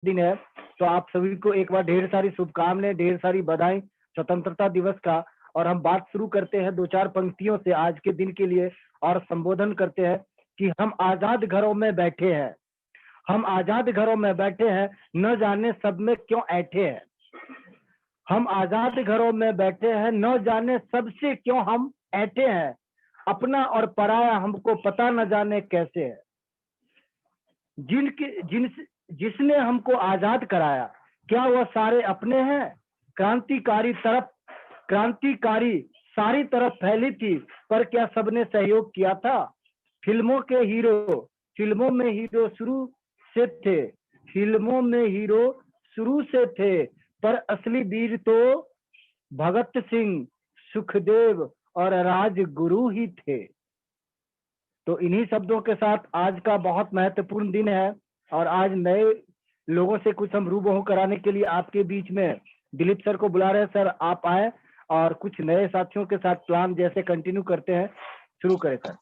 दिन है, तो आप सभी को एक बार ढेर सारी शुभकामनाएं, ढेर सारी बधाई स्वतंत्रता दिवस का। और हम बात शुरू करते हैं दो चार पंक्तियों से आज के दिन के लिए, और संबोधन करते हैं कि हम आजाद घरों में बैठे हैं, हम आजाद घरों में बैठे हैं, न जाने सब में क्यों ऐठे हैं। हम आजाद घरों में बैठे हैं, न जाने सबसे क्यों हम ऐठे हैं। अपना और पराया हमको पता न जाने कैसे है। जिसने हमको आजाद कराया, क्या वह सारे अपने हैं। क्रांतिकारी सारी तरफ फैली थी, पर क्या सबने सहयोग किया था। फिल्मों में हीरो शुरू से थे, पर असली वीर तो भगत सिंह, सुखदेव और राजगुरु ही थे। तो इन्हीं शब्दों के साथ आज का बहुत महत्वपूर्ण दिन है, और आज नए लोगों से कुछ हम रूबरू कराने के लिए आपके बीच में दिलीप सर को बुला रहे हैं। सर आप आए और कुछ नए साथियों के साथ प्लान जैसे कंटिन्यू करते हैं, शुरू करें सर।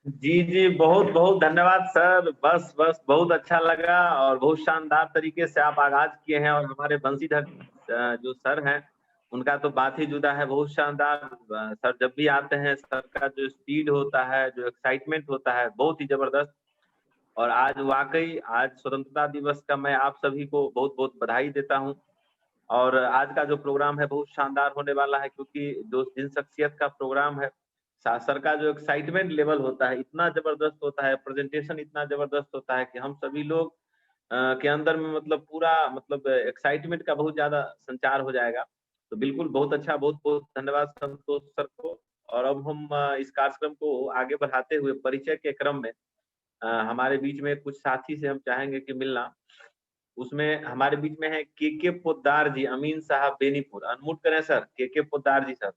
जी जी, बहुत बहुत धन्यवाद सर। बस बहुत अच्छा लगा और बहुत शानदार तरीके से आप आगाज किए हैं। और हमारे बंशीधर जो सर हैं उनका तो बात ही जुदा है, बहुत शानदार। सर जब भी आते हैं, सर का जो स्पीड होता है, जो एक्साइटमेंट होता है, बहुत ही जबरदस्त। और आज वाकई आज स्वतंत्रता दिवस का मैं आप सभी को बहुत बहुत बधाई देता हूँ। और आज का जो प्रोग्राम है बहुत शानदार होने वाला है, क्योंकि जो जिन शख्सियत का प्रोग्राम है, सर का जो एक्साइटमेंट लेवल होता है इतना जबरदस्त होता है, प्रेजेंटेशन इतना जबरदस्त होता है कि हम सभी लोग के अंदर में मतलब पूरा मतलब एक्साइटमेंट का बहुत ज्यादा संचार हो जाएगा। तो बिल्कुल बहुत अच्छा, बहुत बहुत धन्यवाद संतोष सर को। और अब हम इस कार्यक्रम को आगे बढ़ाते हुए परिचय के क्रम में हमारे बीच में कुछ साथी से हम चाहेंगे कि मिलना। उसमें हमारे बीच में है के पोद्दार जी, अमीन साहब बेनीपुर। अनम्यूट करें सर, के पोद्दार जी सर।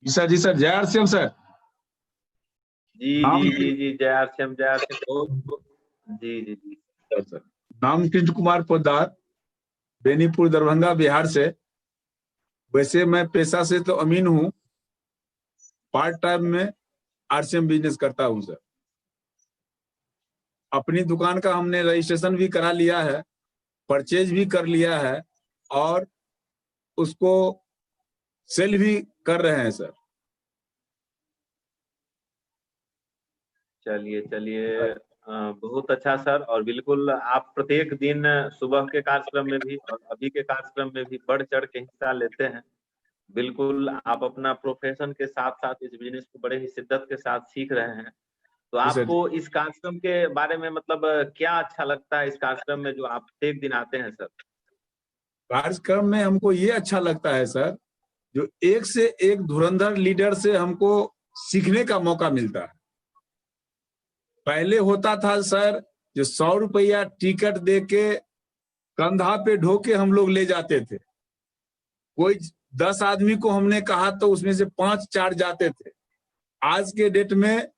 जी सर, जय आर सी एम सर। जी जय आर सी एम जी जी जी सर। नाम कृष्ण कुमार पोद्दार, बेनीपुर दरभंगा बिहार से। वैसे मैं पेशा से तो अमीन हूँ, पार्ट टाइम में आरसीएम बिजनेस करता हूँ सर। अपनी दुकान का हमने रजिस्ट्रेशन भी करा लिया है, परचेज भी कर लिया है और उसको सेल भी कर रहे हैं सर। चलिए बहुत अच्छा सर। और बिल्कुल आप प्रत्येक दिन सुबह के कार्यक्रम में भी और अभी के कार्यक्रम में भी बढ़ चढ़ के हिस्सा लेते हैं। बिल्कुल आप अपना प्रोफेशन के साथ साथ इस बिजनेस को बड़े ही शिद्दत के साथ सीख रहे हैं। तो आपको इस कार्यक्रम के बारे में मतलब क्या अच्छा लगता है इस कार्यक्रम में जो आप प्रत्येक दिन आते हैं सर? कार्यक्रम में हमको ये अच्छा लगता है सर, जो एक से एक धुरंधर लीडर से हमको सीखने का मौका मिलता है। पहले होता था सर जो 100 रुपया टिकट दे के कंधा पे ढोके हम लोग ले जाते थे। कोई 10 आदमी को हमने कहा तो उसमें से 5-4 जाते थे। आज के डेट में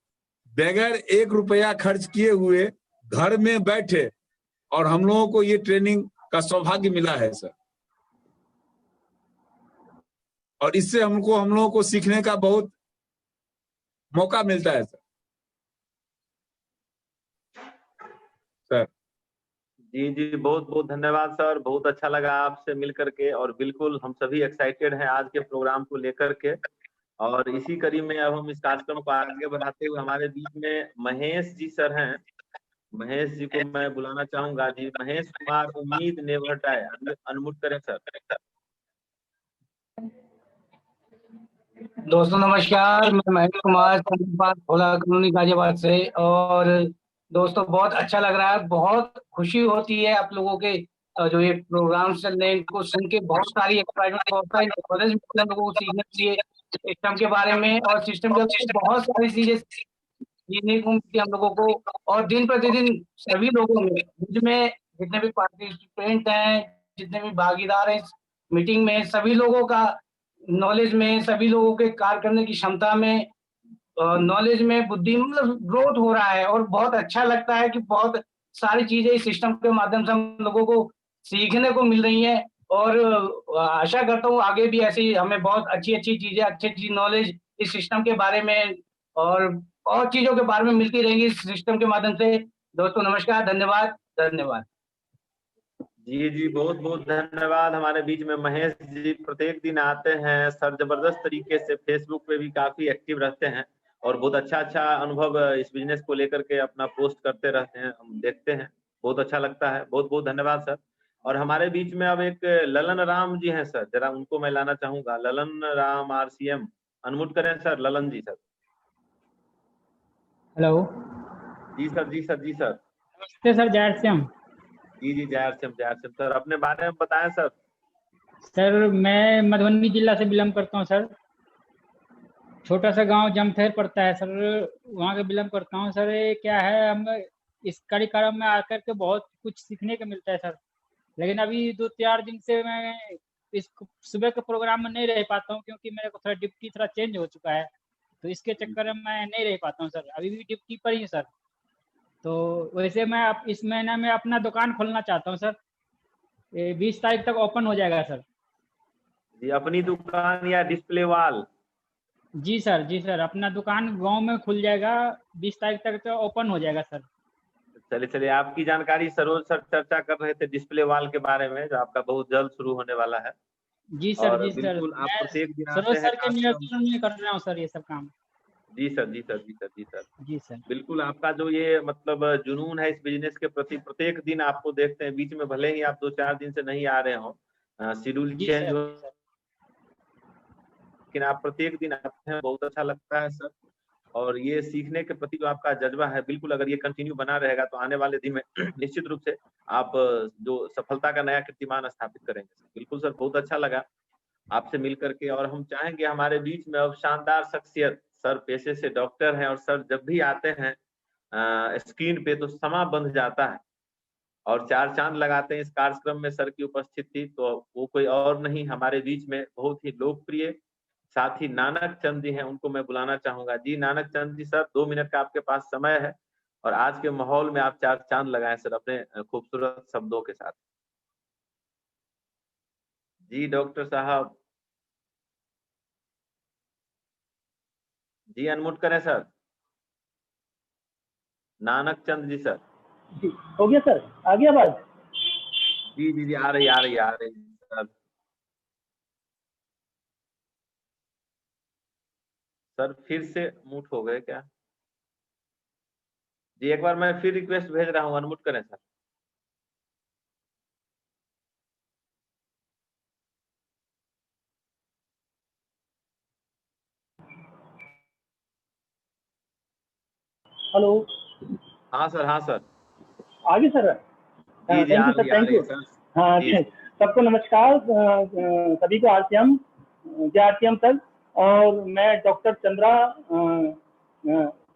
बगैर 1 रुपया खर्च किए हुए घर में बैठे और हम लोगों को ये ट्रेनिंग का सौभाग्य मिला है सर। और इससे हम लोगों को सीखने का बहुत मौका मिलता है सर। जी बहुत बहुत धन्यवाद सर। बहुत अच्छा लगा आपसे मिल करके और बिल्कुल हम सभी एक्साइटेड हैं आज के प्रोग्राम को लेकर के। और इसी कड़ी में अब हम इस कार्यक्रम को आगे बढ़ाते हुए हमारे बीच में महेश जी सर हैं। महेश जी को मैं बुलाना चाहूंगा। जी महेश कुमार, उम्मीद नेवर डाई। अनम्यूट करें सर। दोस्तों नमस्कार, मैं महेश कुमार भोला कॉलोनी गाजियाबाद से। और दोस्तों बहुत अच्छा लग रहा है, बहुत खुशी होती है आप लोगों के जो ये प्रोग्राम चल रहे हैं इनको सुन के। बहुत सारी एक्साइटमेंट, बहुत सारी नॉलेज मिलती है हम लोगों को सीखने के लिए सिस्टम के बारे में। और सिस्टम के बहुत सारी चीजें सीखने को मिलती है हम लोगों को। और दिन प्रतिदिन सभी लोगों में, मुझ में जितने भी पार्टिसिपेंट हैं, जितने भी भागीदार हैं मीटिंग में, सभी लोगों का नॉलेज में, सभी लोगों के कार्य करने की क्षमता में, नॉलेज में, बुद्धि में मतलब ग्रोथ हो रहा है। और बहुत अच्छा लगता है कि बहुत सारी चीजें इस सिस्टम के माध्यम से हम लोगों को सीखने को मिल रही हैं। और आशा करता हूँ आगे भी ऐसी हमें बहुत अच्छी अच्छी चीजें, अच्छी अच्छी नॉलेज इस सिस्टम के बारे में और और चीजों के बारे में मिलती रहेंगी इस सिस्टम के माध्यम से। दोस्तों नमस्कार, धन्यवाद धन्यवाद। जी जी, बहुत बहुत धन्यवाद। हमारे बीच में महेश जी प्रत्येक दिन आते हैं सर, जबरदस्त तरीके से फेसबुक पे भी काफी एक्टिव रहते हैं और बहुत अच्छा अच्छा अनुभव इस बिजनेस को लेकर के अपना पोस्ट करते रहते हैं, हम देखते हैं, बहुत अच्छा लगता है। बहुत बहुत धन्यवाद सर। और हमारे बीच में अब एक ललन राम जी हैं सर, जरा उनको मैं लाना चाहूंगा। ललन राम RCM, अनम्यूट करें सर, ललन जी सर। हेलो। जी सर, जी सर, जी सर। नमस्ते सर, जय श्याम। जी जी, जय श्याम, जय श्याम सर। अपने बारे में बताएं सर। सर मैं मधुबनी जिला से बिलोंग करता हूँ सर। छोटा सा गांव जमथेर पड़ता है सर, वहाँ के बिलोंग करता हूँ सर। ये क्या है, हम इस कार्यक्रम में आकर के बहुत कुछ सीखने को मिलता है सर। लेकिन अभी 2-4 दिन से मैं इस सुबह के प्रोग्राम में नहीं रह पाता हूँ, क्योंकि मेरे को थोड़ा ड्यूटी थोड़ा चेंज हो चुका है, तो इसके चक्कर में मैं नहीं रह पाता हूँ सर। अभी भी ड्यूटी पर ही हूँ सर। तो वैसे मैं इस महीने में अपना दुकान खोलना चाहता हूँ सर। 20 तारीख तक ओपन हो जाएगा सर। जी, अपनी दुकान या डिस्प्ले वाल? जी सर, जी सर, अपना दुकान गांव में खुल जाएगा, 20 तारीख तक तो ओपन हो जाएगा सर। चलिए चलिए, आपकी जानकारी सरोज सर चर्चा कर रहे थे डिस्प्ले वाल के बारे में, जो आपका बहुत जल्द शुरू होने वाला है। जी सर, और जी सर, बिल्कुल आप मैं प्रत्येक दिन आते सरोज हैं सर के कार्यक्रम। नियंत्रण में कर रहा हूँ सर ये सब काम। जी सर, जी सर, जी सर, जी सर। जी सर। बिल्कुल, आपका जो ये मतलब जुनून है इस बिजनेस के प्रति, प्रत्येक दिन आपको देखते हैं। बीच में भले ही आप 2-4 दिन से नहीं आ रहे हो, शेड्यूल जी चेंज सर, हो, जी सर। लेकिन आप प्रत्येक दिन आते हैं, बहुत अच्छा लगता है सर। और ये सीखने के प्रति जो आपका जज्बा है, बिल्कुल अगर ये कंटिन्यू बना रहेगा तो आने वाले दिन में निश्चित रूप से आप जो सफलता का नया कीर्तिमान स्थापित करेंगे। बिल्कुल सर, बहुत अच्छा लगा आपसे मिल करके। और हम चाहेंगे हमारे बीच में अब शानदार शख्सियत, सर पेशे से डॉक्टर हैं और सर जब भी आते हैं स्क्रीन पे तो समा बंध जाता है और 4 चांद लगाते हैं इस कार्यक्रम में सर की उपस्थिति। तो वो कोई और नहीं, हमारे बीच में बहुत ही लोकप्रिय साथी नानक चंद जी हैं, उनको मैं बुलाना चाहूंगा। जी नानक चंद जी सर, 2 मिनट का आपके पास समय है और आज के माहौल में आप 4 चांद लगाएं सर अपने खूबसूरत शब्दों के साथ। जी डॉक्टर साहब, जी अनम्यूट करें सर। नानक चंद जी सर। जी, हो गया सर, आ गया आवाज? जी जी जी, आ रही, आ रही, आ रही सर। सर फिर से म्यूट हो गए क्या? जी एक बार मैं फिर रिक्वेस्ट भेज रहा हूँ, अनम्यूट करें सर। हेलो। हाँ सर, हाँ सर। आगे सर। जी जी, थैंक आ यू सर, रही, आ थैंक रही यू। है सर। हाँ, जी सबको नमस्कार, सभी को RCM, जय RCM सर। और मैं डॉक्टर चंद्रा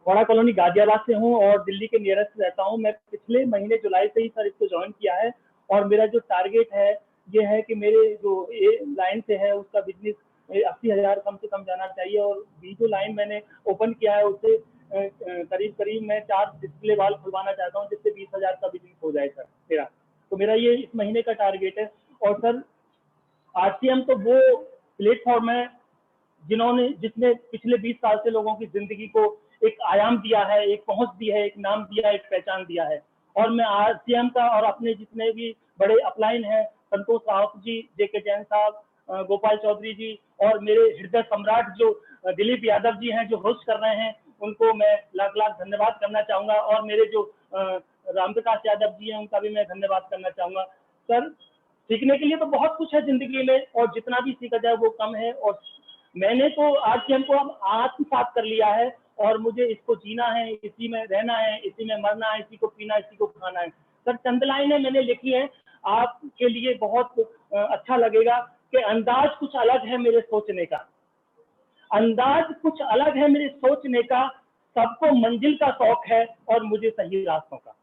वाड़ा कॉलोनी गाजियाबाद से हूँ और दिल्ली के नियरेस्ट रहता हूँ। मैं पिछले महीने जुलाई से ही सर इसको ज्वाइन किया है और मेरा जो टारगेट है ये है कि मेरे जो ए लाइन से है उसका बिजनेस 80,000 कम से कम जाना चाहिए। और बी जो लाइन मैंने ओपन किया है उससे करीब करीब मैं 4 डिस्प्ले वाल खुलवाना चाहता हूँ, जिससे 20,000 का बिजनेस हो जाए सर मेरा। तो मेरा ये इस महीने का टारगेट है। और सर RCM तो वो प्लेटफॉर्म है जिसने पिछले 20 साल से लोगों की जिंदगी को एक आयाम दिया है, एक पहुंच दी है, एक नाम दिया है, एक पहचान दिया है। और मैं RCM का और अपने जितने भी बड़े अपलाइन हैं, संतोष रावत जी, JK जैन साहब, गोपाल चौधरी जी और मेरे हृदय सम्राट जो दिलीप यादव जी हैं जो होस्ट कर रहे हैं, उनको मैं लाख लाख धन्यवाद करना चाहूंगा। और मेरे जो रामप्रकाश यादव जी हैं उनका भी मैं धन्यवाद करना चाहूंगा। सर सीखने के लिए तो बहुत कुछ है जिंदगी में और जितना भी सीखा जाए वो कम है। और मैंने तो RCM को अब आत्मसात कर लिया है और मुझे इसको जीना है, इसी में रहना है, इसी में मरना है, इसी को पीना, इसी को खाना है। सर चंद लाइनें मैंने लिखी है आपके लिए, बहुत अच्छा लगेगा कि अंदाज कुछ अलग है मेरे सोचने का, अंदाज कुछ अलग है मेरे सोचने का, सबको मंजिल का शौक है और मुझे सही रास्तों का।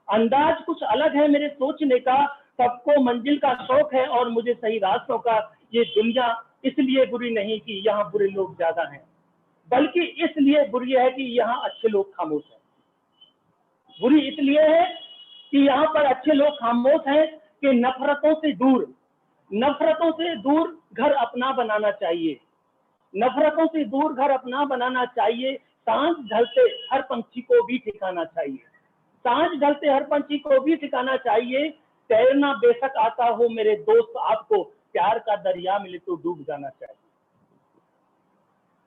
अंदाज कुछ अलग है मेरे सोचने का, सबको मंजिल का शौक है और मुझे सही रास्तों का। ये दुनिया इसलिए बुरी नहीं कि यहाँ बुरे लोग ज्यादा हैं, बल्कि इसलिए बुरी है कि यहाँ अच्छे लोग खामोश हैं। बुरी इसलिए है कि यहाँ पर अच्छे लोग खामोश हैं कि नफरतों से दूर घर अपना बनाना चाहिए, नफरतों से दूर घर अपना बनाना चाहिए। सांझ ढलते हर पंछी को भी ठिकाना चाहिए, सांझ ढलते हर पंछी को भी ठिकाना चाहिए, तैरना बेशक आता हो मेरे दोस्त आपको, प्यार का दरिया मिले तो डूब जाना चाहिए।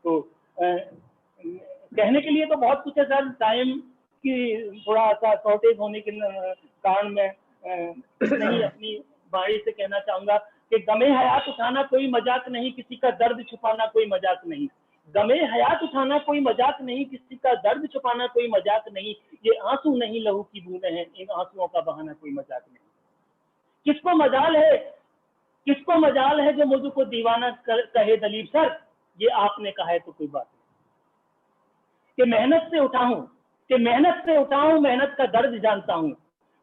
तो कहने के लिए तो बहुत कुछ है सर, टाइम की थोड़ा सा शॉर्टेज होने के कारण मैं नहीं अपनी वाणी से कहना चाहूंगा कि गमे हयात उठाना कोई मजाक नहीं, किसी का दर्द छुपाना कोई मजाक नहीं। गमे हयात उठाना कोई मजाक नहीं, किसी का दर्द छुपाना कोई मजाक नहीं। ये आंसू नहीं लहू की बूंदें हैं, इन आंसुओं का बहाना कोई मजाक नहीं। किसको मजाल है जो मुझको दीवाना कहे दलीप सर, ये आपने कहा है तो कोई बात नहीं। कि मेहनत से उठाऊं मेहनत का दर्द जानता हूं,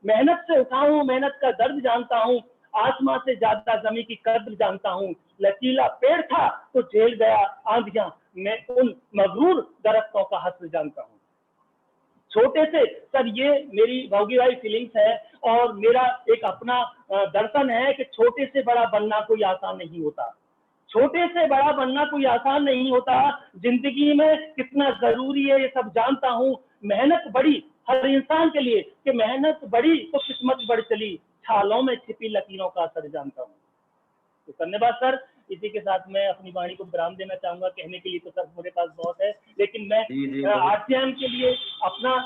मेहनत से उठाऊं मेहनत का दर्द जानता हूं, आसमां से ज्यादा जमी की कद्र जानता हूं। लचीला पेड़ था तो झेल गया आंधियां, मैं उन मगरूर दरख्तों का हस्र जानता हूं। छोटे से सर, ये मेरी भोगीवाई फीलिंग्स है और मेरा एक अपना दर्शन है कि छोटे से बड़ा बनना कोई आसान नहीं होता, छोटे से बड़ा बनना कोई आसान नहीं होता। जिंदगी में कितना जरूरी है ये सब जानता हूँ। मेहनत बड़ी हर इंसान के लिए, कि मेहनत बड़ी तो किस्मत बढ़ चली, छालों में छिपी लकीरों का असर जानता हूँ। तो धन्यवाद सर, इसी के साथ मैं अपनी वाणी को विराम देना चाहूंगा। कहने के लिए तो सर मेरे पास बहुत है, लेकिन मैं आरसीएम के लिए अपना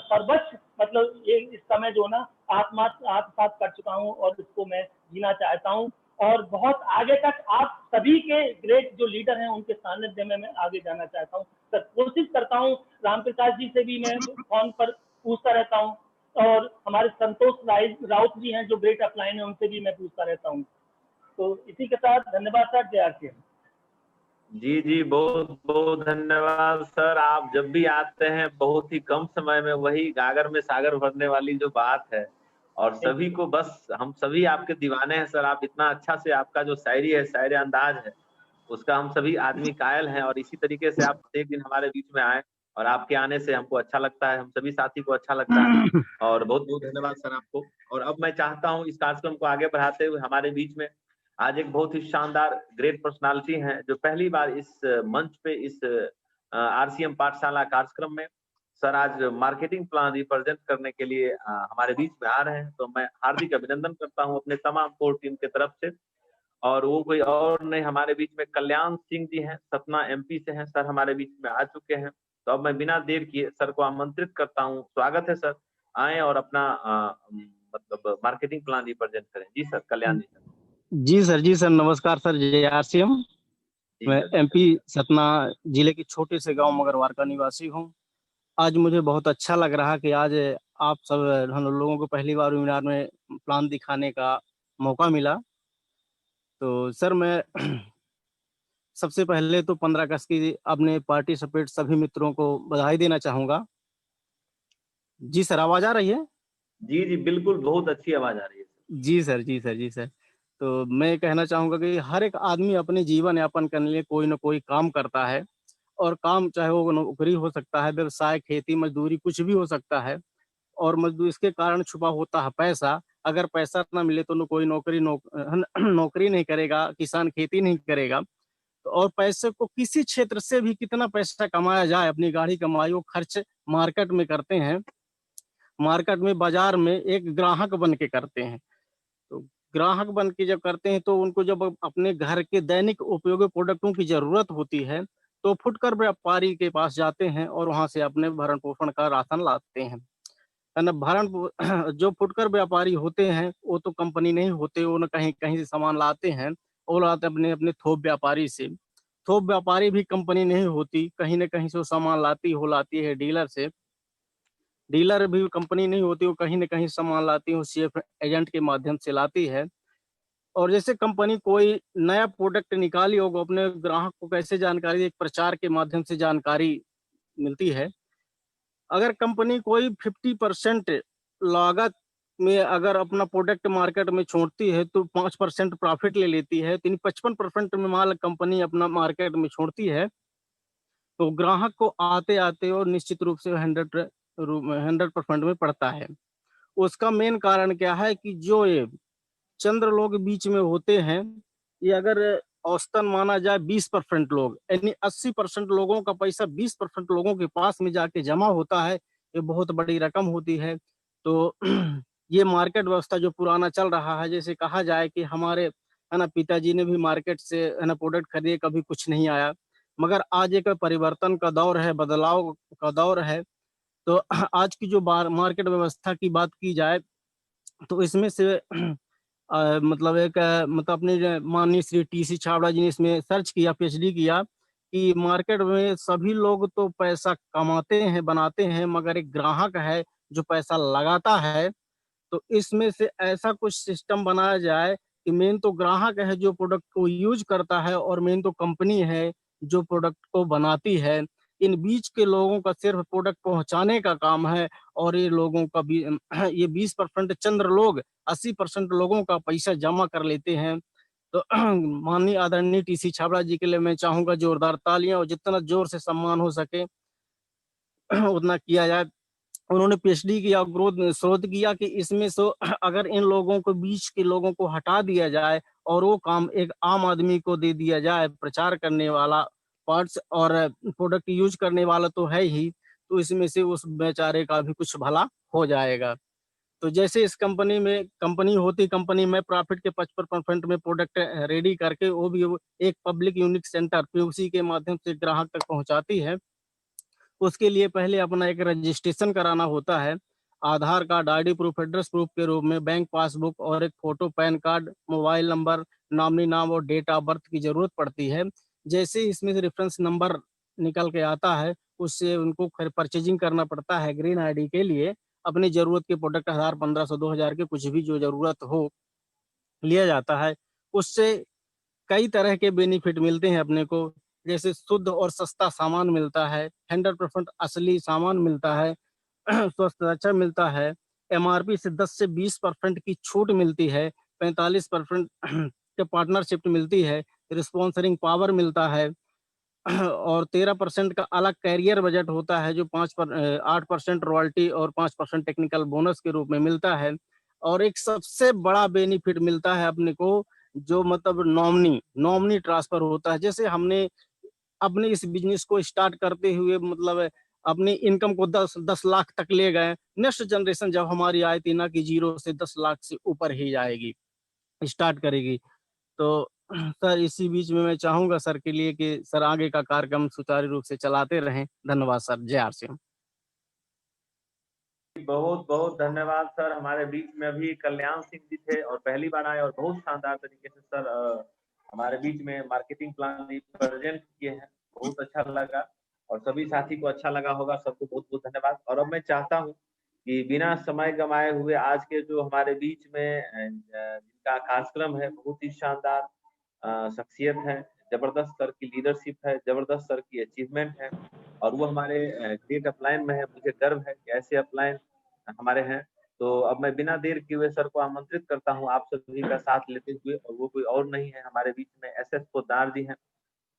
सर्वोच्च मतलब ये इस समय जो ना आत्मसात कर चुका हूँ और इसको मैं जीना चाहता हूँ और बहुत आगे तक आप सभी के ग्रेट जो लीडर हैं उनके सानिध्य में मैं आगे जाना चाहता हूँ। सर कोशिश करता हूँ, राम प्रकाश जी से भी मैं फोन पर पूछता रहता हूँ और हमारे संतोष राउत जी हैं जो ग्रेट अपलाइन है, उनसे भी मैं पूछता रहता हूँ। तो इसी के साथ धन्यवाद सर, जय आरसीएम। जी बहुत बहुत धन्यवाद सर। आप जब भी आते हैं बहुत ही कम समय में वही गागर में सागर भरने वाली जो बात है, और सभी को बस हम सभी आपके दीवाने हैं सर। आप इतना अच्छा से आपका जो शायरी है, शायरी अंदाज है, उसका हम सभी आदमी कायल हैं। और इसी तरीके से आप एक दिन हमारे बीच में आए और आपके आने से हमको अच्छा लगता है, हम सभी साथी को अच्छा लगता है। और बहुत बहुत धन्यवाद सर आपको। और अब मैं चाहता हूँ इस कार्यक्रम को आगे बढ़ाते हुए हमारे बीच में आज एक बहुत ही शानदार ग्रेट पर्सनालिटी हैं जो पहली बार इस मंच पे इस आरसीएम पाठशाला कार्यक्रम में सर आज मार्केटिंग प्लान रिप्रेजेंट करने के लिए हमारे बीच में आ रहे हैं। तो मैं हार्दिक अभिनंदन करता हूं अपने तमाम कोर टीम की तरफ से। और वो कोई और नहीं, हमारे बीच में कल्याण सिंह जी हैं, सतना एमपी से हैं सर, हमारे बीच में आ चुके हैं। तो अब मैं बिना देर किए सर को आमंत्रित करता हूँ। स्वागत है सर, आए और अपना मतलब मार्केटिंग प्लान रिप्रेजेंट करें। जी सर, कल्याण जी सर। जी सर नमस्कार सर, जय आरसीएम। मैं एमपी सतना जिले के छोटे से गांव मगरवार का निवासी हूं। आज मुझे बहुत अच्छा लग रहा कि आज आप सब हम लोगों को पहली बार वेबिनार में प्लान दिखाने का मौका मिला। तो सर मैं सबसे पहले तो 15 अगस्त की अपने पार्टिसिपेट सभी मित्रों को बधाई देना चाहूंगा। जी सर, आवाज आ रही है? जी बिल्कुल, बहुत अच्छी आवाज आ रही है। जी सर। तो मैं कहना चाहूंगा कि हर एक आदमी अपने जीवन यापन करने लिए कोई ना कोई काम करता है, और काम चाहे वो नौकरी हो सकता है, व्यवसाय, खेती, मजदूरी, कुछ भी हो सकता है। और मजदूर इसके कारण छुपा होता है पैसा। अगर पैसा ना मिले तो कोई नौकरी नहीं करेगा, किसान खेती नहीं करेगा। तो और पैसे को किसी क्षेत्र से भी कितना पैसा कमाया जाए, अपनी गाड़ी कमाई वो खर्च मार्केट में करते हैं, मार्केट में बाजार में एक ग्राहक बन के करते हैं। तो ग्राहक बन के जब करते हैं तो उनको जब अपने घर के दैनिक उपयोगी प्रोडक्टों की जरूरत होती है तो फुटकर व्यापारी के पास जाते हैं और वहां से अपने भरण पोषण का राशन लाते हैं। जो फुटकर व्यापारी होते हैं वो तो कंपनी नहीं होते, वो न कहीं कहीं से सामान लाते हैं, वो लाते अपने अपने थोक व्यापारी से। थोक व्यापारी भी कंपनी नहीं होती, कहीं न कहीं से वो सामान लाती है डीलर से। डीलर भी कंपनी नहीं होती, वो कहीं न कहीं सामान लाती है, सीएफ एजेंट के माध्यम से लाती है। और जैसे कंपनी कोई नया प्रोडक्ट निकाली होगा, अपने ग्राहक को कैसे जानकारी, एक प्रचार के माध्यम से जानकारी मिलती है। अगर कंपनी कोई 50% लागत में अगर अपना प्रोडक्ट मार्केट में छोड़ती है तो 5% प्रॉफिट ले लेती है, तो 55% में माल कंपनी अपना मार्केट में छोड़ती है। तो ग्राहक को आते आते और निश्चित रूप से 100% में पड़ता है। उसका मेन कारण क्या है कि जो ये चंद्र लोग बीच में होते हैं, ये अगर औसतन माना जाए 20% लोग, यानी 80% लोगों का पैसा 20% लोगों के पास में जाके जमा होता है, ये बहुत बड़ी रकम होती है। तो ये मार्केट व्यवस्था जो पुराना चल रहा है, जैसे कहा जाए कि हमारे है ना पिताजी ने भी मार्केट से है ना प्रोडक्ट खरीदे, कभी कुछ नहीं आया, मगर आज एक परिवर्तन का दौर है, बदलाव का दौर है। तो आज की जो मार्केट व्यवस्था की बात की जाए तो इसमें से मतलब मतलब अपने माननीय श्री टीसी छाबड़ा जी ने इसमें सर्च किया, पीएचडी किया कि मार्केट में सभी लोग तो पैसा कमाते हैं, बनाते हैं, मगर एक ग्राहक है जो पैसा लगाता है। तो इसमें से ऐसा कुछ सिस्टम बनाया जाए कि मेन तो ग्राहक है जो प्रोडक्ट को यूज करता है, और मेन तो कंपनी है जो प्रोडक्ट को बनाती है। इन बीच के लोगों का सिर्फ प्रोडक्ट पहुंचाने का काम है, और ये लोगों का भी ये 20% चंद्र लोग 80% लोगों का पैसा जमा कर लेते हैं। तो माननीय आदरणीय टीसी छाबड़ा जी के लिए मैं चाहूंगा जोरदार तालियां, और जितना जोर से सम्मान हो सके उतना किया जाए। उन्होंने पीएचडी किया, ग्रोथ शोध किया कि इसमें से अगर इन लोगों को बीच के लोगों को हटा दिया जाए और वो काम एक आम आदमी को दे दिया जाए, प्रचार करने वाला पार्ट्स और प्रोडक्ट यूज करने वाला तो है ही, तो इसमें से उस बेचारे का भी कुछ भला हो जाएगा। तो जैसे इस कंपनी में कंपनी में प्रॉफिट के 55% में प्रोडक्ट रेडी करके वो भी एक पब्लिक यूनिक सेंटर पीयूसी के माध्यम से ग्राहक तक पहुंचाती है। उसके लिए पहले अपना एक रजिस्ट्रेशन कराना होता है, Aadhaar card, ID proof, address proof के रूप में, बैंक पासबुक और एक photo, PAN card, mobile number, nominee नाम और डेट ऑफ बर्थ की जरूरत पड़ती है। जैसे इसमें से रेफरेंस नंबर निकल के आता है, उससे उनको परचेजिंग करना पड़ता है ग्रीन आईडी के लिए। अपनी जरूरत के प्रोडक्ट 1000, 1500, 2000 के कुछ भी जो जरूरत हो लिया जाता है। उससे कई तरह के बेनिफिट मिलते हैं अपने को, जैसे शुद्ध और सस्ता सामान मिलता है, 100% असली सामान मिलता है, स्वास्थ्य अच्छा मिलता है, एमआरपी से 10 से 20% की छूट मिलती है, 45% के पार्टनरशिप मिलती है, रिस्पॉन्सरिंग पावर मिलता है, और 13% का अलग कैरियर बजट होता है जो 8% रॉयल्टी और 5% टेक्निकल बोनस के रूप में मिलता है। और एक सबसे बड़ा बेनिफिट मिलता है अपने को, जो मतलब नॉमिनी ट्रांसफर होता है। जैसे हमने अपने इस बिजनेस को स्टार्ट करते हुए मतलब अपनी इनकम को 10 लाख तक ले गए, नेक्स्ट जनरेशन जब हमारी आई थी ना कि 0 से 10 लाख से ऊपर ही जाएगी, स्टार्ट करेगी। तो सर इसी बीच में मैं चाहूंगा सर के लिए कि सर आगे का कार्यक्रम सुचारू रूप से चलाते रहें। धन्यवाद सर। जय आरसीएम। बहुत बहुत धन्यवाद सर। हमारे बीच में अभी कल्याण सिंह जी थे और पहली बार आए और बहुत शानदार तरीके से सर हमारे बीच में मार्केटिंग प्लान प्रेजेंट किए हैं। बहुत अच्छा लगा और सभी साथी को अच्छा लगा होगा। सबको बहुत बहुत धन्यवाद। और अब मैं चाहता हूँ कि बिना समय गंवाए हुए आज के जो हमारे बीच में जिनका कार्यक्रम है, बहुत ही शानदार शख्सियत है, जबरदस्त सर की लीडरशिप है, जबरदस्त सर की अचीवमेंट है और वो हमारे ग्रेट अपलाइन में है। मुझे गर्व है कि ऐसे अपलाइन हमारे हैं। तो अब मैं बिना देर किए हुए सर को आमंत्रित करता हूं आप सभी का साथ लेते हुए, और वो कोई और नहीं है, हमारे बीच में एसएस पोद्दार जी हैं।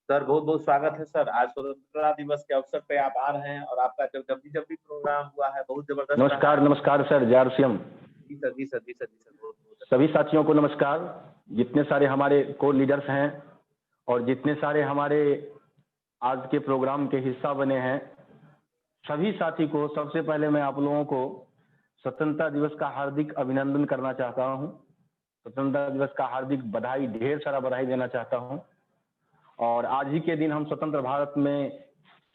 सर बहुत बहुत स्वागत है सर। आज स्वतंत्रता दिवस के अवसर पे आप आ रहे हैं और आपका जब भी प्रोग्राम हुआ है बहुत जबरदस्त। नमस्कार सर। जय आरसीएम। जी सर, जी सर, जी सर, जी सर। सभी साथियों को नमस्कार। जितने सारे हमारे को लीडर्स हैं और जितने सारे हमारे आज के प्रोग्राम के हिस्सा बने हैं, सभी साथी को सबसे पहले मैं आप लोगों को स्वतंत्रता दिवस का हार्दिक अभिनंदन करना चाहता हूं। स्वतंत्रता दिवस का हार्दिक बधाई, ढेर सारा बधाई देना चाहता हूं। और आज ही के दिन हम स्वतंत्र भारत में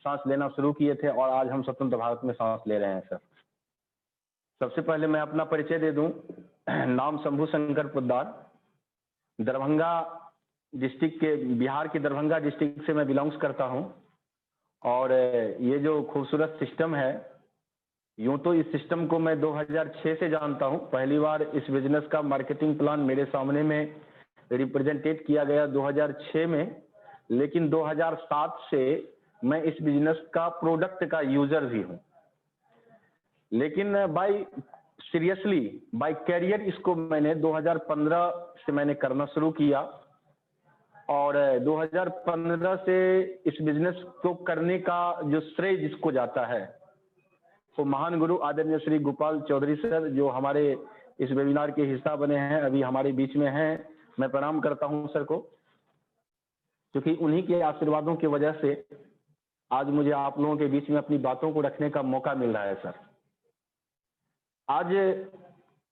सांस लेना शुरू किए थे और आज हम स्वतंत्र भारत में सांस ले रहे हैं सर। सबसे पहले मैं अपना परिचय दे दूं। नाम शंभू शंकर पोद्दार, दरभंगा डिस्ट्रिक्ट के, बिहार के दरभंगा डिस्ट्रिक्ट से मैं बिलोंग्स करता हूं। और ये जो खूबसूरत सिस्टम है, यूं तो इस सिस्टम को मैं 2006 से जानता हूं। पहली बार इस बिजनेस का मार्केटिंग प्लान मेरे सामने में रिप्रेजेंटेट किया गया 2006 में, लेकिन 2007 से मैं इस बिजनेस का प्रोडक्ट का यूजर भी हूं। लेकिन सीरियसली बाय कैरियर इसको मैंने 2015 से मैंने करना शुरू किया और 2015 से इस बिजनेस को करने का जो श्रेय जिसको जाता है वो महान गुरु आदरणीय श्री गोपाल चौधरी सर, जो हमारे इस वेबिनार के हिस्सा बने हैं, अभी हमारे बीच में हैं। मैं प्रणाम करता हूं सर को। क्योंकि उन्हीं के आशीर्वादों की वजह से आज मुझे आप लोगों के बीच में अपनी बातों को रखने का मौका मिल रहा है सर। आज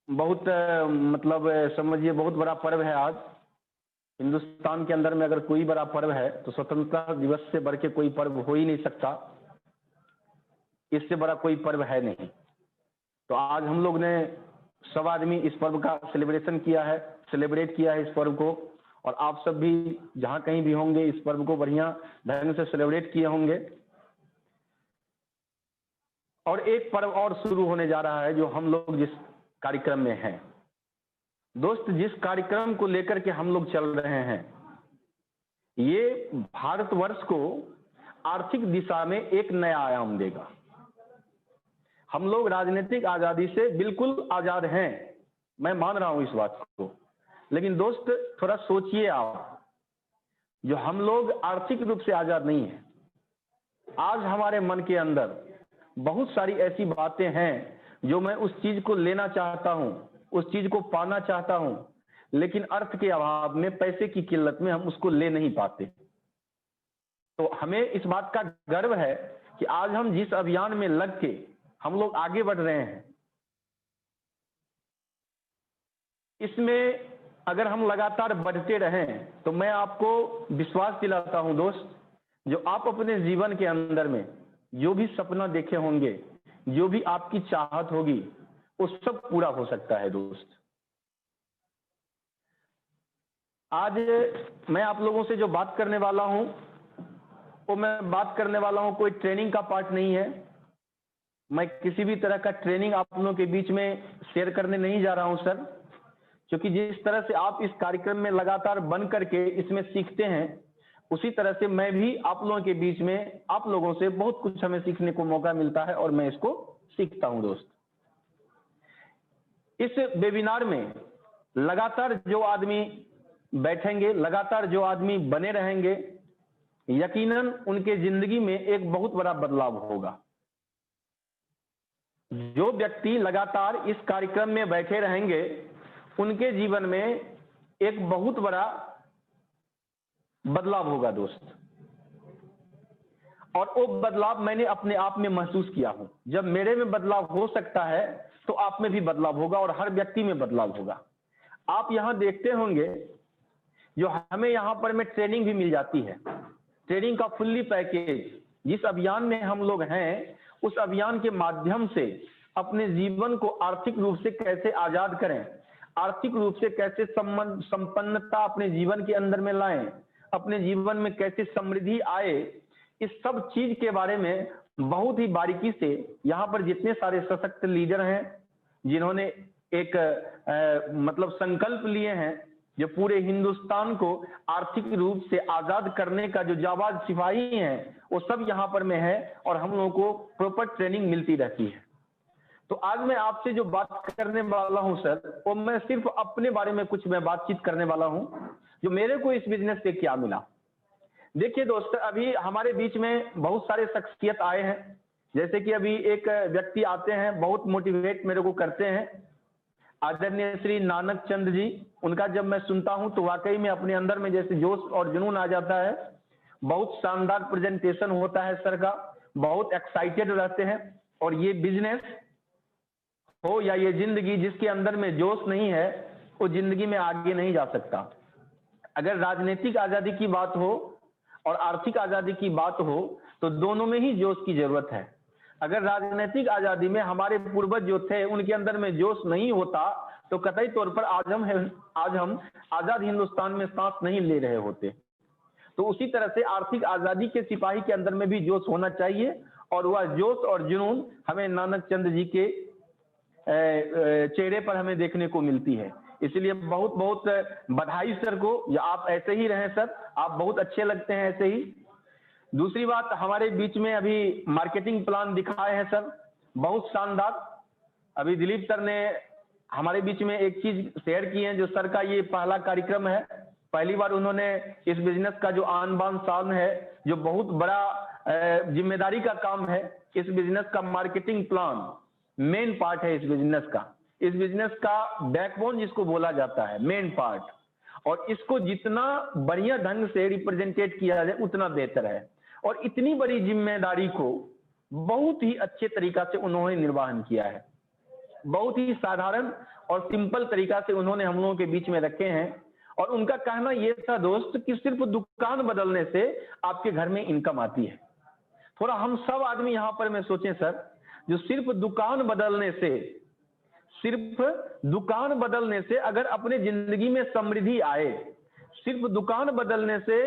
बहुत मतलब समझिए बहुत बड़ा पर्व है। आज हिंदुस्तान के अंदर में अगर कोई बड़ा पर्व है तो स्वतंत्रता दिवस से बढ़ के कोई पर्व हो ही नहीं सकता, इससे बड़ा कोई पर्व है नहीं। तो आज हम लोग ने सब आदमी इस पर्व का सेलिब्रेट किया है इस पर्व को, और आप सब भी जहां कहीं भी होंगे इस पर्व को बढ़िया ढंग से सेलिब्रेट किए होंगे। और एक पर्व और शुरू होने जा रहा है जो हम लोग जिस कार्यक्रम में हैं दोस्त, जिस कार्यक्रम को लेकर के हम लोग चल रहे हैं, ये भारतवर्ष को आर्थिक दिशा में एक नया आयाम देगा। हम लोग राजनीतिक आजादी से बिल्कुल आजाद हैं, मैं मान रहा हूं इस बात को, लेकिन दोस्त थोड़ा सोचिए आप, जो हम लोग आर्थिक रूप से आजाद नहीं है। आज हमारे मन के अंदर बहुत सारी ऐसी बातें हैं जो मैं उस चीज को लेना चाहता हूं, उस चीज को पाना चाहता हूं, लेकिन अर्थ के अभाव में, पैसे की किल्लत में हम उसको ले नहीं पाते। तो हमें इस बात का गर्व है कि आज हम जिस अभियान में लग के हम लोग आगे बढ़ रहे हैं, इसमें अगर हम लगातार बढ़ते रहें तो मैं आपको विश्वास दिलाता हूं दोस्त, जो आप अपने जीवन के अंदर में जो भी सपना देखे होंगे, जो भी आपकी चाहत होगी, वो सब पूरा हो सकता है दोस्त। आज मैं आप लोगों से जो बात करने वाला हूं, वो मैं बात करने वाला हूं कोई ट्रेनिंग का पार्ट नहीं है। मैं किसी भी तरह का ट्रेनिंग आप लोगों के बीच में शेयर करने नहीं जा रहा हूं सर, क्योंकि जिस तरह से आप इस कार्यक्रम में लगातार बन करके इसमें सीखते हैं, उसी तरह से मैं भी आप लोगों के बीच में आप लोगों से बहुत कुछ हमें सीखने को मौका मिलता है और मैं इसको सीखता हूं दोस्त। इस वेबिनार में लगातार जो आदमी बैठेंगे, लगातार जो आदमी बने रहेंगे, यकीनन उनके जिंदगी में एक बहुत बड़ा बदलाव होगा। जो व्यक्ति लगातार इस कार्यक्रम में बैठे रहेंगे, उनके जीवन में एक बहुत बड़ा बदलाव होगा दोस्त। और वो बदलाव मैंने अपने आप में महसूस किया हूं। जब मेरे में बदलाव हो सकता है तो आप में भी बदलाव होगा और हर व्यक्ति में बदलाव होगा। आप यहां देखते होंगे जो हमें यहां पर में ट्रेनिंग भी मिल जाती है, ट्रेनिंग का फुल्ली पैकेज। जिस अभियान में हम लोग हैं, उस अभियान के माध्यम से अपने जीवन को आर्थिक रूप से कैसे आजाद करें, आर्थिक रूप से कैसे संपन्नता अपने जीवन के अंदर में लाएं, अपने जीवन में कैसे समृद्धि आए, इस सब चीज के बारे में बहुत ही बारीकी से यहाँ पर जितने सारे सशक्त लीडर हैं, जिन्होंने एक मतलब संकल्प लिए हैं, जो पूरे हिंदुस्तान को आर्थिक रूप से आजाद करने का जो जाबाज सिपाही हैं, वो सब यहाँ पर में है और हम लोगों को प्रॉपर ट्रेनिंग मिलती रहती है। तो आज मैं आपसे जो बात करने वाला हूं सर, वो मैं सिर्फ अपने बारे में कुछ मैं बातचीत करने वाला हूं, जो मेरे को इस बिजनेस से क्या मिला। देखिए दोस्त, अभी हमारे बीच में बहुत सारे शख्सियत आए हैं। जैसे कि अभी एक व्यक्ति आते हैं, बहुत मोटिवेट मेरे को करते हैं, आदरणीय श्री नानक चंद जी। उनका जब मैं सुनता हूं तो वाकई में अपने अंदर में जैसे जोश और जुनून आ जाता है। बहुत शानदार प्रेजेंटेशन होता है सर का, बहुत एक्साइटेड रहते हैं। और ये बिजनेस हो या ये जिंदगी, जिसके अंदर में जोश नहीं है वो जिंदगी में आगे नहीं जा सकता। अगर राजनीतिक आजादी की बात हो और आर्थिक आजादी की बात हो तो दोनों में ही जोश की जरूरत है। अगर राजनीतिक आजादी में हमारे पूर्वज जो थे उनके अंदर में जोश नहीं होता तो कतई तौर पर आज हम आजाद हिंदुस्तान में सांस नहीं ले रहे होते। तो उसी तरह से आर्थिक आजादी के सिपाही के अंदर में भी जोश होना चाहिए, और वह जोश और जुनून हमें नानक चंद जी के चेहरे पर हमें देखने को मिलती है। इसलिए बहुत बहुत बधाई सर को, या आप ऐसे ही रहें सर, आप बहुत अच्छे लगते हैं ऐसे ही। दूसरी बात, हमारे बीच में अभी मार्केटिंग प्लान दिखाए हैं सर, बहुत शानदार। अभी दिलीप सर ने हमारे बीच में एक चीज शेयर की है, जो सर का ये पहला कार्यक्रम है, पहली बार उन्होंने इस बिजनेस का जो आन बान शान है, जो बहुत बड़ा जिम्मेदारी का काम है, इस बिजनेस का मार्केटिंग प्लान मेन पार्ट है इस बिजनेस का। इस बिजनेस का बैकबोन जिसको बोला जाता है, मेन पार्ट। और इसको जितना बढ़िया ढंग से रिप्रेजेंटेट किया जाए उतना बेहतर है। और इतनी बड़ी जिम्मेदारी को बहुत ही अच्छे तरीका से उन्होंने निर्वहन किया है। बहुत ही साधारण और सिंपल तरीका से उन्होंने हम लोगों के बीच में रखे हैं। और उनका कहना यह था दोस्त कि सिर्फ दुकान बदलने से आपके घर में इनकम आती है। थोड़ा हम सब आदमी यहां पर मैं सोचें सर, जो सिर्फ दुकान बदलने से अगर अपने जिंदगी में समृद्धि आए, सिर्फ दुकान बदलने से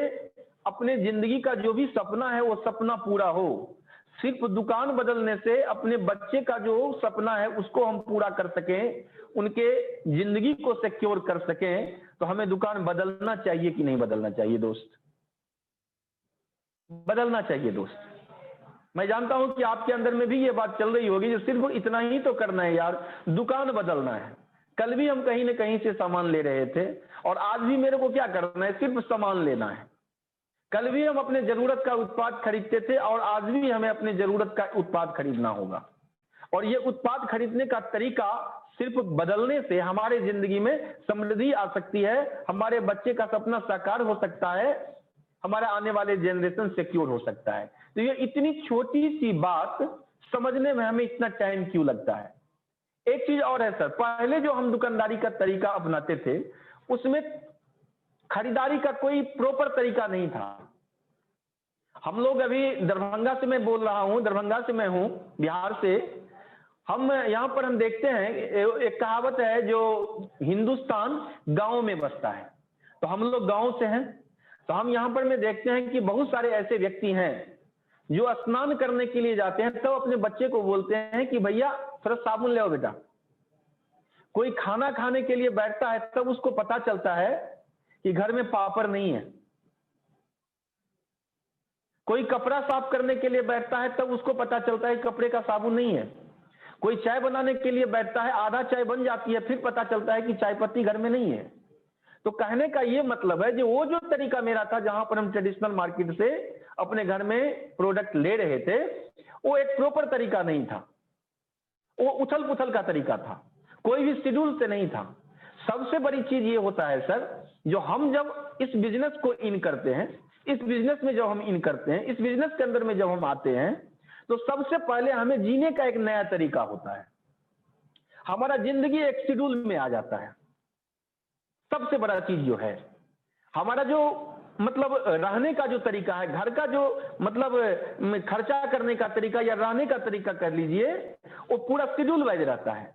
अपने जिंदगी का जो भी सपना है वो सपना पूरा हो, सिर्फ दुकान बदलने से अपने बच्चे का जो सपना है उसको हम पूरा कर सकें, उनके जिंदगी को सिक्योर कर सकें, तो हमें दुकान बदलना चाहिए कि नहीं बदलना चाहिए दोस्त? बदलना चाहिए दोस्त। मैं जानता हूं कि आपके अंदर में भी ये बात चल रही होगी, जो सिर्फ इतना ही तो करना है यार, दुकान बदलना है। कल भी हम कहीं ना कहीं से सामान ले रहे थे और आज भी मेरे को क्या करना है, सिर्फ सामान लेना है। कल भी हम अपने जरूरत का उत्पाद खरीदते थे और आज भी हमें अपने जरूरत का उत्पाद खरीदना होगा। और ये उत्पाद खरीदने का तरीका सिर्फ बदलने से हमारे जिंदगी में समृद्धि आ सकती है, हमारे बच्चे का सपना साकार हो सकता है, हमारा आने वाले जनरेशन सिक्योर हो सकता है। तो ये इतनी छोटी सी बात समझने में हमें इतना टाइम क्यों लगता है? एक चीज और है सर, पहले जो हम दुकानदारी का तरीका अपनाते थे उसमें खरीदारी का कोई प्रॉपर तरीका नहीं था। हम लोग अभी दरभंगा से मैं बोल रहा हूं, दरभंगा से मैं हूं, बिहार से। हम यहां पर हम देखते हैं, एक कहावत है जो हिंदुस्तान गांव में बसता है, तो हम लोग गांव से हैं। तो हम यहां पर में देखते हैं कि बहुत सारे ऐसे व्यक्ति हैं जो स्नान करने के लिए जाते हैं, तब अपने बच्चे को बोलते हैं कि भैया थोड़ा साबुन ले आओ बेटा। कोई खाना खाने के लिए बैठता है तब उसको पता चलता है कि घर में पापड़ नहीं है। कोई कपड़ा साफ करने के लिए बैठता है तब उसको पता चलता है कि कपड़े का साबुन नहीं है। कोई चाय बनाने के लिए बैठता है, आधा चाय बन जाती है, फिर पता चलता है कि चाय पत्ती घर में नहीं है। तो कहने का ये मतलब है, जो वो जो तरीका मेरा था जहां पर हम ट्रेडिशनल मार्केट से अपने घर में प्रोडक्ट ले रहे थे, वो एक प्रॉपर तरीका नहीं था, वो उथल पुथल का तरीका था, कोई भी शेड्यूल से नहीं था। सबसे बड़ी चीज ये होता है सर, जो हम जब इस बिजनेस को इन करते हैं, इस बिजनेस में जब हम इन करते हैं, इस बिजनेस के अंदर में जब हम आते हैं, तो सबसे पहले हमें जीने का एक नया तरीका होता है। हमारा जिंदगी एक शेड्यूल में आ जाता है। सबसे बड़ा चीज जो है, हमारा जो मतलब रहने का जो तरीका है, घर का जो मतलब खर्चा करने का तरीका या रहने का तरीका कर लीजिए, वो पूरा शेड्यूल वाइज रहता है।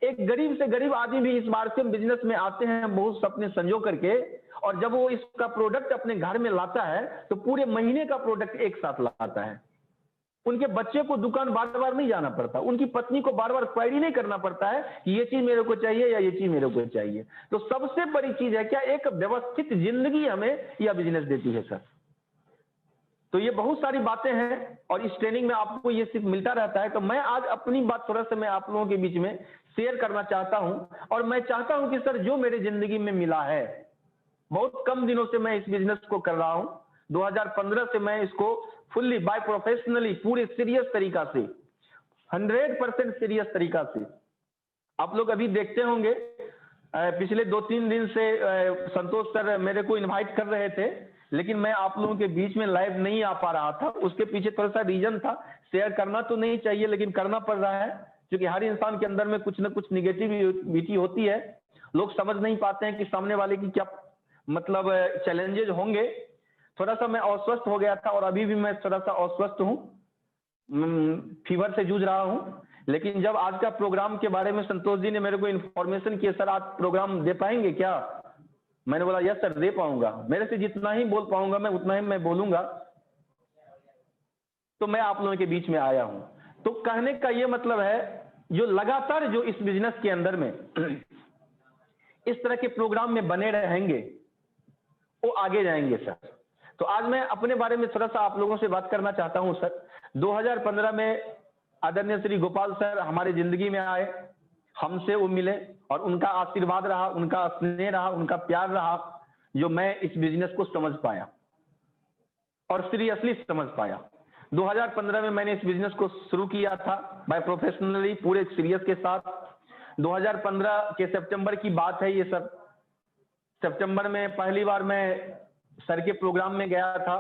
एक गरीब से गरीब आदमी भी इस बार से बिजनेस में आते हैं बहुत सपने संजो करके, और जब वो इसका प्रोडक्ट अपने घर में लाता है तो पूरे महीने का प्रोडक्ट एक साथ लाता है। उनके बच्चे को दुकान बार बार नहीं जाना पड़ता, उनकी पत्नी को बार बार क्वेरी नहीं करना पड़ता है कि ये चीज मेरे को चाहिए या ये चीज मेरे को चाहिए। तो सबसे बड़ी चीज है क्या, एक व्यवस्थित जिंदगी हमें यह बिजनेस देती है सर। तो ये बहुत सारी बातें हैं और इस ट्रेनिंग में आपको ये सिर्फ मिलता रहता है। तो मैं आज अपनी बात थोड़ा सा मैं आप लोगों के बीच में शेयर करना चाहता हूं, और मैं चाहता हूं कि सर जो मेरे जिंदगी में मिला है, बहुत कम दिनों से मैं इस बिजनेस को कर रहा हूं, 2015 से मैं इसको फुल्ली बाय प्रोफेशनली पूरे सीरियस तरीका से 100% सीरियस तरीका से, आप लोग अभी देखते होंगे पिछले 2-3 दिन से संतोष सर मेरे को इनवाइट कर रहे थे, लेकिन मैं आप लोगों के बीच में लाइव नहीं आ पा रहा था। उसके पीछे थोड़ा सा रीजन था, शेयर करना तो नहीं चाहिए लेकिन करना पड़ रहा है, क्योंकि हर इंसान के अंदर में कुछ ना कुछ निगेटिविटी होती है। लोग समझ नहीं पाते हैं कि सामने वाले की क्या मतलब चैलेंजेस होंगे। थोड़ा सा मैं अस्वस्थ हो गया था और अभी भी मैं थोड़ा सा अस्वस्थ हूँ, फीवर से जूझ रहा हूँ। लेकिन जब आज का प्रोग्राम के बारे में संतोष जी ने मेरे को इन्फॉर्मेशन किया, सर आज प्रोग्राम दे पाएंगे क्या, मैंने बोला यस सर दे पाऊंगा, मेरे से जितना ही बोल पाऊंगा मैं उतना ही मैं बोलूंगा। तो मैं आप लोगों के बीच में आया हूं। तो कहने का ये मतलब है, जो लगातार जो इस बिजनेस के अंदर में इस तरह के प्रोग्राम में बने रहेंगे वो आगे जाएंगे सर। तो आज मैं अपने बारे में थोड़ा सा आप लोगों से बात करना चाहता हूं सर। 2015 में आदरणीय श्री गोपाल सर हमारे जिंदगी में आए, हमसे वो मिले और उनका आशीर्वाद रहा, उनका स्नेह रहा, उनका प्यार रहा, जो मैं इस बिजनेस को समझ पाया और सीरियसली समझ पाया। 2015 में मैंने इस बिजनेस को शुरू किया था बाय प्रोफेशनली पूरे सीरियस के साथ। 2015 के सितंबर की बात है ये सब। सितंबर में पहली बार मैं सर के प्रोग्राम में गया था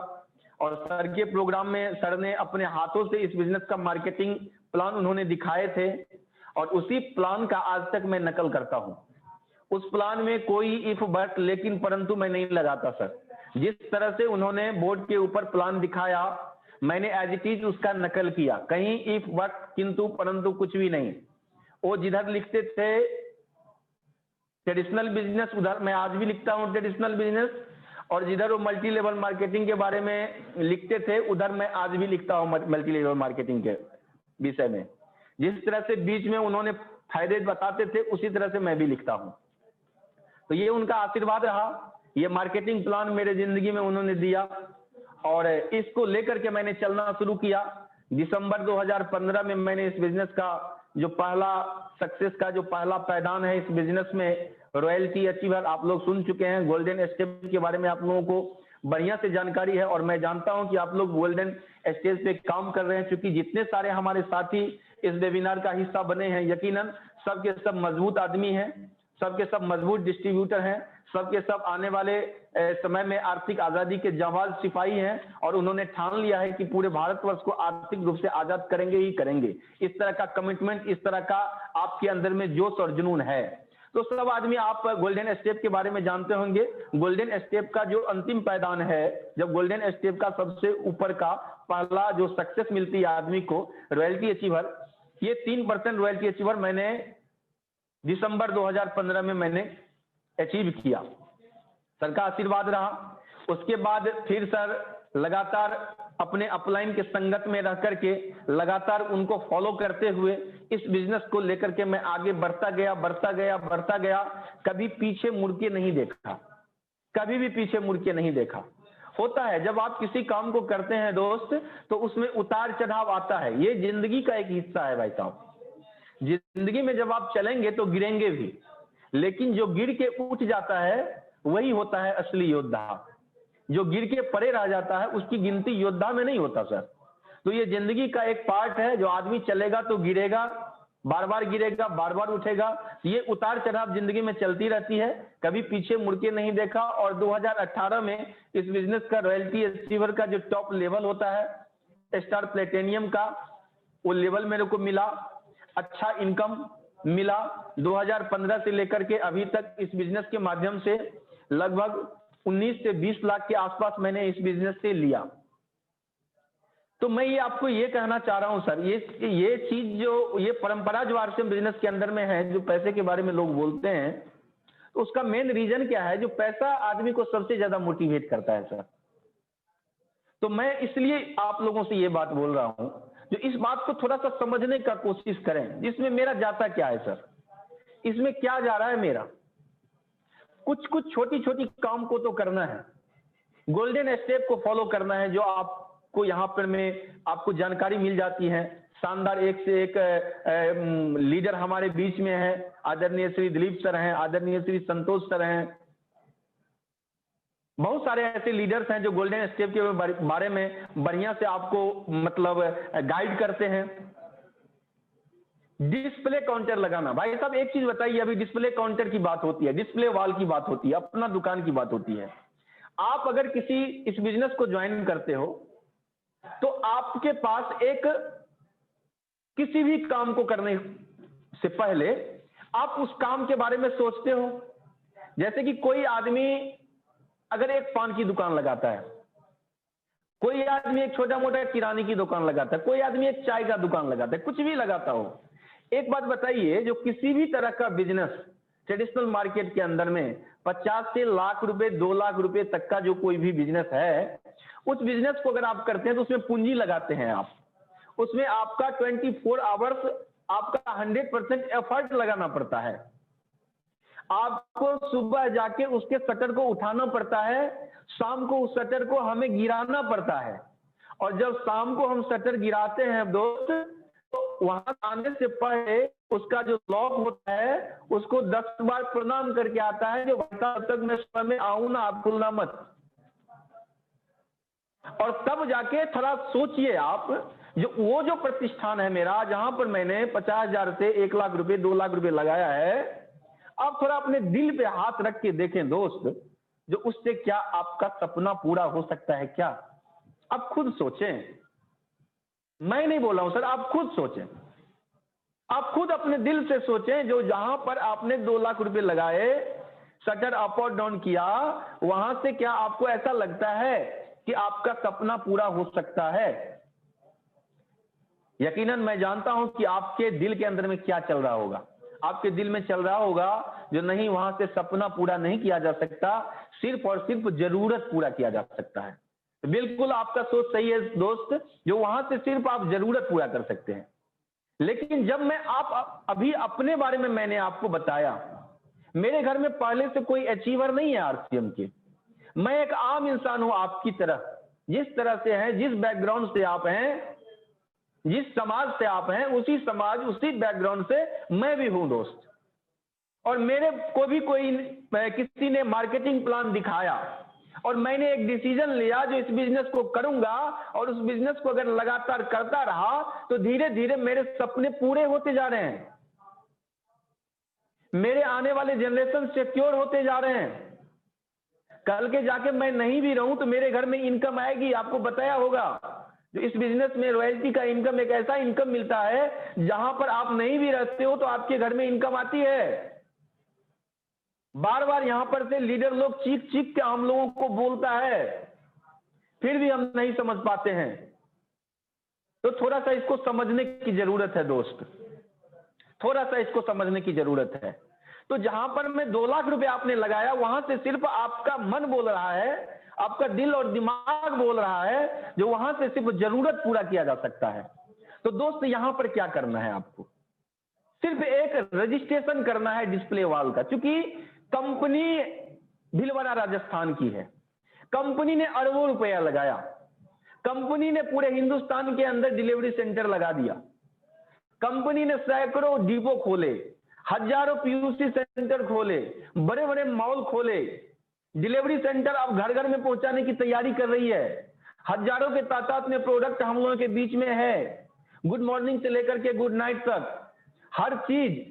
और सर के प्रोग्राम में सर ने अपने हाथों से इस बिजनेस का मार्केटिंग प्लान उन्होंने दिखाए थे और उसी प्लान का आज तक मैं नकल करता हूं। उस प्लान में कोई इफ बट लेकिन परंतु मैं नहीं लगाता सर। जिस तरह से उन्होंने बोर्ड के ऊपर प्लान दिखाया मैंने एज इट इज उसका नकल किया, कहीं इफ बट किंतु परंतु कुछ भी नहीं। वो जिधर लिखते थे ट्रेडिशनल बिजनेस उधर मैं आज भी लिखता हूं ट्रेडिशनल बिजनेस, और जिधर वो मल्टी लेवल मार्केटिंग के बारे में लिखते थे उधर मैं आज भी लिखता हूं मल्टी लेवल मार्केटिंग के विषय में। जिस तरह से बीच में उन्होंने फायदे बताते थे उसी तरह से मैं भी लिखता हूं। तो ये उनका आशीर्वाद रहा, ये मार्केटिंग प्लान मेरे जिंदगी में उन्होंने दिया और इसको लेकर के मैंने चलना शुरू किया। दिसंबर 2015 में मैंने इस बिजनेस का जो पहला सक्सेस का जो पहला पैदान है इस बिजनेस में रॉयल्टी अचीवर, आप लोग सुन चुके हैं। गोल्डन स्टेप के बारे में आप लोगों को बढ़िया से जानकारी है और मैं जानता हूं कि आप लोग गोल्डन स्टेज पे काम कर रहे हैं, क्योंकि जितने सारे हमारे साथी इस वेबिनार का हिस्सा बने हैं यकीनन सबके सब मजबूत आदमी हैं, सबके सब मजबूत डिस्ट्रीब्यूटर हैं, सबके सब आने वाले समय में आर्थिक आजादी के जांबाज सिपाही हैं और उन्होंने ठान लिया है कि पूरे भारतवर्ष को आर्थिक रूप से आजाद करेंगे ही करेंगे। इस तरह का कमिटमेंट, इस तरह का आपके अंदर में जोश और जुनून है। तो सब आदमी आप गोल्डन स्टेप के बारे में जानते होंगे। गोल्डन स्टेप का जो अंतिम पैदान है, जब गोल्डन स्टेप का सबसे ऊपर का पहला जो सक्सेस मिलती है आदमी को रॉयल्टी अचीवर, ये 3% रॉयल्टी अचीवर मैंने दिसंबर 2015 में मैंने अचीव किया। सर का आशीर्वाद रहा। उसके बाद फिर सर लगातार अपने अपलाइन के संगत में रह करके लगातार उनको फॉलो करते हुए इस बिजनेस को लेकर के मैं आगे बढ़ता गया। कभी पीछे मुड़ के नहीं देखा, कभी भी पीछे मुड़ के नहीं देखा। होता है जब आप किसी काम को करते हैं दोस्त तो उसमें उतार चढ़ाव आता है, ये जिंदगी का एक हिस्सा है भाई साहब। जिंदगी में जब आप चलेंगे तो गिरेंगे भी, लेकिन जो गिर के उठ जाता है वही होता है असली योद्धा। जो गिर के परे रह जाता है उसकी गिनती योद्धा में नहीं होता सर। तो ये जिंदगी का एक पार्ट है, जो आदमी चलेगा तो गिरेगा, बार बार गिरेगा, बार बार उठेगा। ये उतार चढ़ाव जिंदगी में चलती रहती है, कभी पीछे मुड़ के नहीं देखा। और 2018 में इस बिजनेस का रॉयल्टी अचीवर का जो टॉप लेवल होता है स्टार प्लेटिनियम का, वो लेवल मेरे को मिला, अच्छा इनकम मिला। 2015 से लेकर के अभी तक इस बिजनेस के माध्यम से लगभग 19 से 20 लाख के आसपास मैंने इस बिजनेस से लिया। तो मैं ये आपको ये कहना चाह रहा हूं सर, ये चीज जो ये परंपरा जो आरसीएम बिजनेस के अंदर में है, जो पैसे के बारे में लोग बोलते हैं, तो उसका मेन रीजन क्या है? जो पैसा आदमी को सबसे ज्यादा मोटिवेट करता है सर। तो मैं इसलिए आप लोगों से ये बात बोल रहा हूं, जो इस बात को थोड़ा सा समझने का कोशिश करें। इसमें मेरा जाता क्या है सर, इसमें क्या जा रहा है मेरा? कुछ छोटी छोटी काम को तो करना है, गोल्डन स्टेप को फॉलो करना है, जो आपको यहाँ पर में आपको जानकारी मिल जाती है। शानदार एक से एक लीडर हमारे बीच में है। आदरणीय श्री दिलीप सर हैं, आदरणीय श्री संतोष सर हैं, बहुत सारे ऐसे लीडर्स हैं जो गोल्डन स्टेप के बारे में बढ़िया से आपको मतलब गाइड करते हैं। डिस्प्ले काउंटर लगाना, भाई साहब एक चीज बताइए, अभी डिस्प्ले काउंटर की बात होती है, डिस्प्ले वॉल की बात होती है, अपना दुकान की बात होती है। आप अगर किसी इस बिजनेस को ज्वाइन करते हो तो आपके पास एक किसी भी काम को करने से पहले आप उस काम के बारे में सोचते हो। जैसे कि कोई आदमी अगर एक पान की दुकान लगाता है, कोई आदमी एक छोटा मोटा किराने की दुकान लगाता है, कोई आदमी एक चाय का दुकान लगाता है, कुछ भी लगाता हो। एक बात बताइए, जो किसी भी तरह का बिजनेस ट्रेडिशनल मार्केट के अंदर में 50 से लाख रुपए 2 लाख रुपए तक का जो कोई भी बिजनेस है, उस बिजनेस को अगर आप करते हैं तो उसमें पूंजी लगाते हैं आप, उसमें आपका 24 आवर्स आपका 100% एफर्ट लगाना पड़ता है। आपको सुबह जाके उसके शटर को उठाना पड़ता है, शाम को उस शटर को हमें गिराना पड़ता है, और जब शाम को हम शटर गिराते हैं दोस्त, तो वहां आने से पहले उसका जो लॉक होता है उसको 10 बार प्रणाम करके आता है, जो तब तक मैं सुबह में आऊं ना, आप खुलना मत। और तब जाके थोड़ा सोचिए आप, जो प्रतिष्ठान है मेरा, जहां पर मैंने 50,000 से 1 लाख रुपए 2 लाख रुपए लगाया है, आप थोड़ा अपने दिल पे हाथ रख के देखें दोस्त, जो उससे क्या आपका सपना पूरा हो सकता है क्या? आप खुद सोचें, मैं नहीं बोल रहा हूं सर, आप खुद सोचें, आप खुद अपने दिल से सोचें, जो जहां पर आपने 2 लाख रुपए लगाए, शटर अप और डाउन किया, वहां से क्या आपको ऐसा लगता है कि आपका सपना पूरा हो सकता है? यकीनन मैं जानता हूं कि आपके दिल के अंदर में क्या चल रहा होगा। आपके दिल में चल रहा होगा जो नहीं, वहां से सपना पूरा नहीं किया जा सकता, सिर्फ और सिर्फ जरूरत पूरा किया जा सकता है। तो बिल्कुल आपका सोच सही है दोस्त, जो वहां से सिर्फ आप जरूरत पूरा कर सकते हैं। लेकिन जब मैं आप अभी अपने बारे में मैंने आपको बताया, मेरे घर में पहले से कोई अचीवर नहीं है आरसीएम के, मैं एक आम इंसान हूं आपकी तरह। जिस तरह से हैं, जिस बैकग्राउंड से आप हैं, जिस समाज से आप हैं, उसी समाज उसी बैकग्राउंड से मैं भी हूं दोस्त। और मेरे को भी किसी ने मार्केटिंग प्लान दिखाया और मैंने एक डिसीजन लिया जो इस बिजनेस को करूंगा, और उस बिजनेस को अगर लगातार करता रहा तो धीरे धीरे मेरे सपने पूरे होते जा रहे हैं, मेरे आने वाले जनरेशन सिक्योर होते जा रहे हैं। कल के जाके मैं नहीं भी रहूं तो मेरे घर में इनकम आएगी। आपको बताया होगा जो इस बिजनेस में रॉयल्टी का इनकम एक ऐसा इनकम मिलता है जहां पर आप नहीं भी रहते हो तो आपके घर में इनकम आती है। बार बार यहां पर से लीडर लोग चीख चीख के हम लोगों को बोलता है, फिर भी हम नहीं समझ पाते हैं। तो थोड़ा सा इसको समझने की जरूरत है दोस्त, थोड़ा सा इसको समझने की जरूरत है। तो जहां पर मैं 2 लाख रुपए आपने लगाया, वहां से सिर्फ आपका मन बोल रहा है, आपका दिल और दिमाग बोल रहा है, जो वहां से सिर्फ जरूरत पूरा किया जा सकता है। तो दोस्त यहां पर क्या करना है आपको? सिर्फ एक रजिस्ट्रेशन करना है डिस्प्ले वॉल का। क्योंकि कंपनी भीलवाड़ा राजस्थान की है, कंपनी ने अरबों रुपया लगाया, कंपनी ने पूरे हिंदुस्तान के अंदर डिलीवरी सेंटर लगा दिया, कंपनी ने सैकड़ों डिपो खोले, हजारों पीयूसी सेंटर खोले, बड़े बड़े मॉल खोले, डिलीवरी सेंटर अब घर घर में पहुंचाने की तैयारी कर रही है। हजारों के तादाद में प्रोडक्ट हम लोगों के बीच में है, गुड मॉर्निंग से लेकर के गुड नाइट तक हर चीज।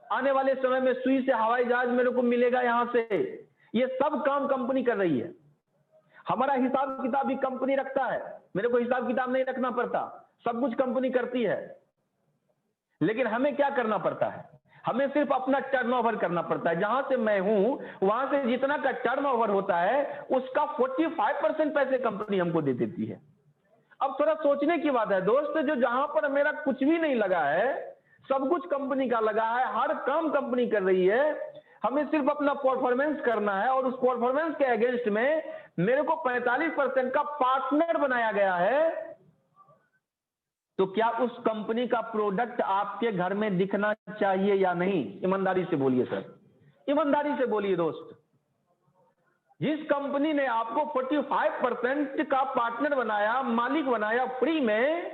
आने वाले समय में सुई से हवाई जहाज मेरे को मिलेगा यहां से। ये सब काम कंपनी कर रही है। हमारा हिसाब किताब भी कंपनी रखता है, मेरे को हिसाब किताब नहीं रखना पड़ता, सब कुछ कंपनी करती है। लेकिन हमें क्या करना पड़ता है? हमें सिर्फ अपना टर्नओवर करना पड़ता है। जहां से मैं हूं वहां से जितना का टर्नओवर होता है उसका 45% पैसे कंपनी हमको दे देती है। अब थोड़ा सोचने की बात है दोस्त, जो जहां पर मेरा कुछ भी नहीं लगा है, सब कुछ कंपनी का लगा है, हर काम कंपनी कर रही है, हमें सिर्फ अपना परफॉर्मेंस करना है। और उस परफॉर्मेंस के अगेंस्ट में मेरे को 45% का पार्टनर बनाया गया है। तो क्या उस कंपनी का प्रोडक्ट आपके घर में दिखना चाहिए या नहीं? ईमानदारी से बोलिए सर, ईमानदारी से बोलिए दोस्त। जिस कंपनी ने आपको 45% का पार्टनर बनाया, मालिक बनाया फ्री में,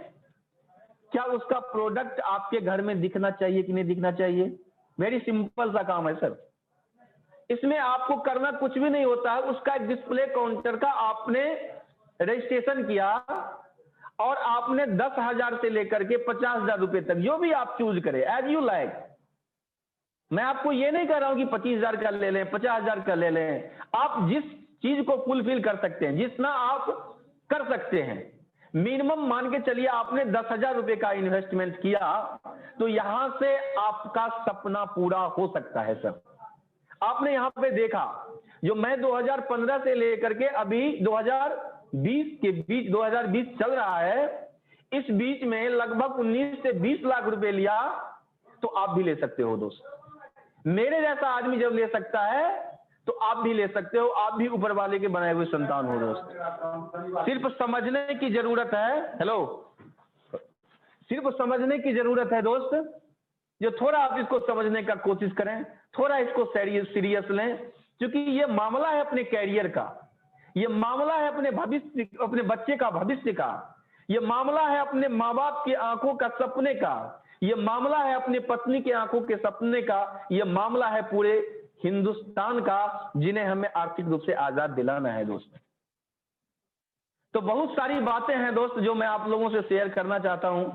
क्या उसका प्रोडक्ट आपके घर में दिखना चाहिए कि नहीं दिखना चाहिए? वेरी सिंपल सा काम है सर। इसमें आपको करना कुछ भी नहीं होता है। उसका एक डिस्प्ले काउंटर का आपने रजिस्ट्रेशन किया और आपने 10,000 से लेकर के 50,000 रुपए तक जो भी आप चूज करें, एज यू लाइक। मैं आपको ये नहीं कह रहा हूं कि 25,000 का ले लें, 50,000 का ले लें। आप जिस चीज को फुलफिल कर सकते हैं, जितना आप कर सकते हैं, मिनिमम मान के चलिए आपने 10,000 रुपए का इन्वेस्टमेंट किया, तो यहां से आपका सपना पूरा हो सकता है सर। आपने यहां पे देखा, जो मैं 2015 से लेकर के अभी 2020 के बीच 2020 चल रहा है, इस बीच में लगभग 19 से 20 लाख रुपए लिया, तो आप भी ले सकते हो दोस्त। मेरे जैसा आदमी जब ले सकता है तो आप भी ले सकते हो। आप भी ऊपर वाले के बनाए हुए संतान हो दोस्त। सिर्फ समझने की जरूरत है, हेलो, सिर्फ समझने की जरूरत है दोस्त। जो थोड़ा आप इसको समझने का कोशिश करें, थोड़ा इसको सीरियस लें, क्योंकि ये मामला है अपने कैरियर का, ये मामला है अपने भविष्य, अपने बच्चे का भविष्य का, ये मामला है अपने माँ बाप की आंखों का सपने का, ये मामला है अपने पत्नी की आंखों के सपने का, ये मामला है पूरे हिंदुस्तान का, जिन्हें हमें आर्थिक रूप से आजाद दिलाना है दोस्त। तो बहुत सारी बातें हैं दोस्त जो मैं आप लोगों से शेयर करना चाहता हूं।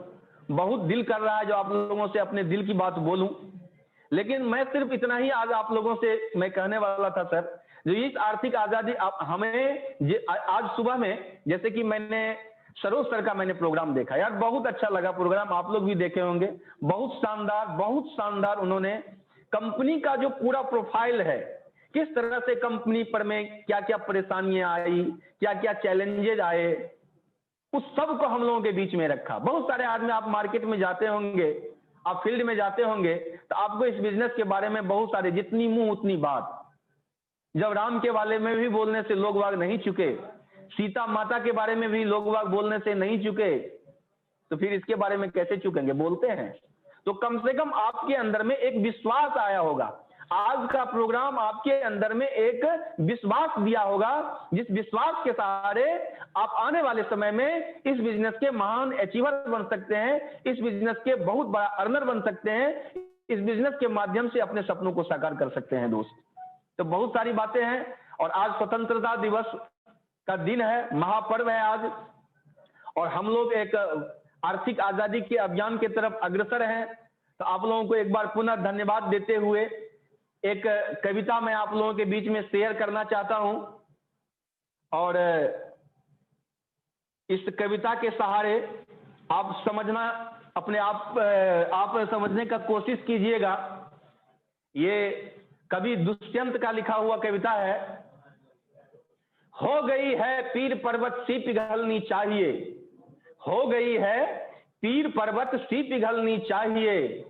बहुत दिल कर रहा है जो आप लोगों से अपने दिल की बात बोलूं, लेकिन मैं सिर्फ इतना ही आज आप लोगों से मैं कहने वाला था सर, जो इस आर्थिक आजादी हमें आज सुबह में जैसे कि मैंने सरोज सर का मैंने प्रोग्राम देखा, यार बहुत अच्छा लगा प्रोग्राम, आप लोग भी देखे होंगे। बहुत शानदार उन्होंने कंपनी का जो पूरा प्रोफाइल है, किस तरह से कंपनी पर में क्या क्या परेशानियां आई, क्या क्या चैलेंजेज आए, उस सब को हम लोगों के बीच में रखा। बहुत सारे आदमी, आप मार्केट में जाते होंगे, आप फील्ड में जाते होंगे, तो आपको इस बिजनेस के बारे में बहुत सारे, जितनी मुंह उतनी बात। जब राम के बारे में भी बोलने से लोग वाग नहीं चुके, सीता माता के बारे में भी लोग वाग बोलने से नहीं चुके, तो फिर इसके बारे में कैसे चुकेंगे, बोलते हैं। तो कम से कम आपके अंदर में एक विश्वास आया होगा, आज का प्रोग्राम आपके अंदर में एक विश्वास दिया होगा, जिस विश्वास के सहारे आप आने वाले समय में इस बिजनेस के महान अचीवर बन सकते हैं, इस बिजनेस के बहुत बड़ा अर्नर बन सकते हैं, इस बिजनेस के माध्यम से अपने सपनों को साकार कर सकते हैं दोस्त। तो बहुत सारी बातें हैं, और आज स्वतंत्रता दिवस का दिन है, महापर्व है आज, और हम लोग एक आर्थिक आजादी के अभियान की तरफ अग्रसर हैं। तो आप लोगों को एक बार पुनः धन्यवाद देते हुए एक कविता मैं आप लोगों के बीच में शेयर करना चाहता हूं, और इस कविता के सहारे आप समझना, अपने आप समझने का कोशिश कीजिएगा। ये कवि दुष्यंत का लिखा हुआ कविता है। हो गई है पीर पर्वत सी पिघलनी चाहिए, हो गई है पीर पर्वत सी पिघलनी चाहिए,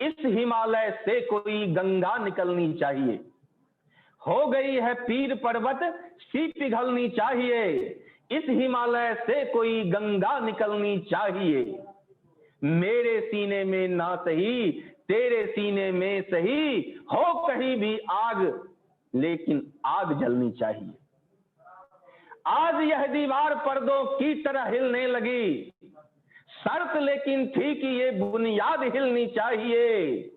इस हिमालय से कोई गंगा निकलनी चाहिए। हो गई है पीर पर्वत सी पिघलनी चाहिए, इस हिमालय से कोई गंगा निकलनी चाहिए। मेरे सीने में ना सही तेरे सीने में सही, हो कहीं भी आग लेकिन आग जलनी चाहिए। आज यह दीवार पर्दों की तरह हिलने लगी, शर्त लेकिन थी कि ये बुनियाद हिलनी चाहिए।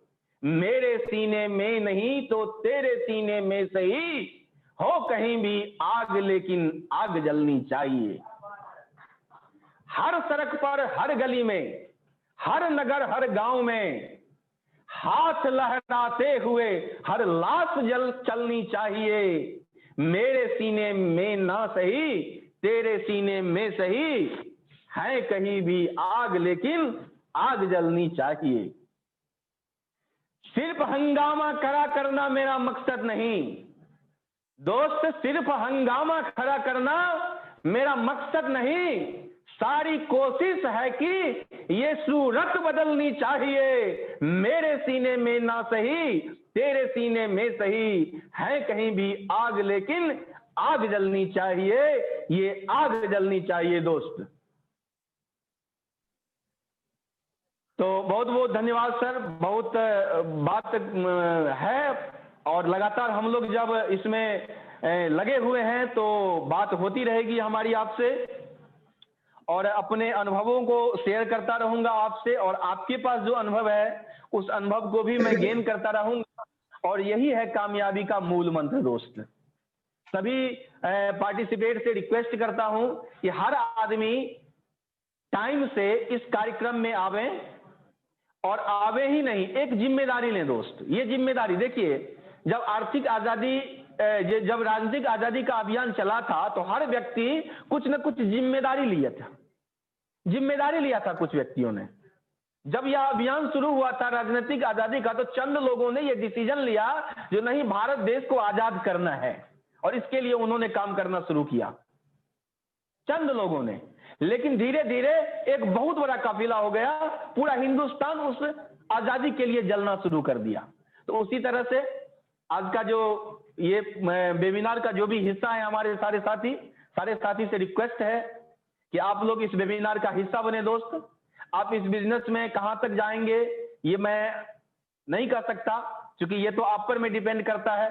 मेरे सीने में नहीं तो तेरे सीने में सही, हो कहीं भी आग लेकिन आग जलनी चाहिए। हर सड़क पर, हर गली में, हर नगर, हर गांव में हाथ लहराते हुए हर लाश चलनी चाहिए। मेरे सीने में ना सही तेरे सीने में सही, है कहीं भी आग लेकिन आग जलनी चाहिए। सिर्फ हंगामा खड़ा करना मेरा मकसद नहीं दोस्त, सिर्फ हंगामा खड़ा करना मेरा मकसद नहीं, सारी कोशिश है कि ये सूरत बदलनी चाहिए। मेरे सीने में ना सही तेरे सीने में सही, है कहीं भी आग लेकिन आग जलनी चाहिए, ये आग जलनी चाहिए दोस्त। तो बहुत बहुत धन्यवाद सर, बहुत बात है, और लगातार हम लोग जब इसमें लगे हुए हैं तो बात होती रहेगी हमारी आपसे, और अपने अनुभवों को शेयर करता रहूंगा आपसे, और आपके पास जो अनुभव है उस अनुभव को भी मैं गेन करता रहूंगा, और यही है कामयाबी का मूल मंत्र दोस्त। सभी पार्टिसिपेट से रिक्वेस्ट करता हूं कि हर आदमी टाइम से इस कार्यक्रम में आवे, और आवे ही नहीं, एक जिम्मेदारी लें दोस्त। ये जिम्मेदारी देखिए, जब आर्थिक आजादी, जब राजनीतिक आजादी का अभियान चला था तो हर व्यक्ति कुछ न कुछ जिम्मेदारी लिया था कुछ व्यक्तियों ने। जब यह अभियान शुरू हुआ था राजनीतिक आजादी का, तो चंद लोगों ने यह डिसीजन लिया जो नहीं, भारत देश को आजाद करना है, और इसके लिए उन्होंने काम करना शुरू किया, चंद लोगों ने। लेकिन धीरे धीरे एक बहुत बड़ा काफिला हो गया, पूरा हिंदुस्तान उस आजादी के लिए जलना शुरू कर दिया। तो उसी तरह से आज का जो ये वेबिनार का जो भी हिस्सा है, हमारे सारे साथी से रिक्वेस्ट है कि आप लोग इस वेबिनार का हिस्सा बने दोस्त। आप इस बिजनेस में कहां तक जाएंगे ये मैं नहीं कह सकता, क्योंकि ये तो आप पर में डिपेंड करता है।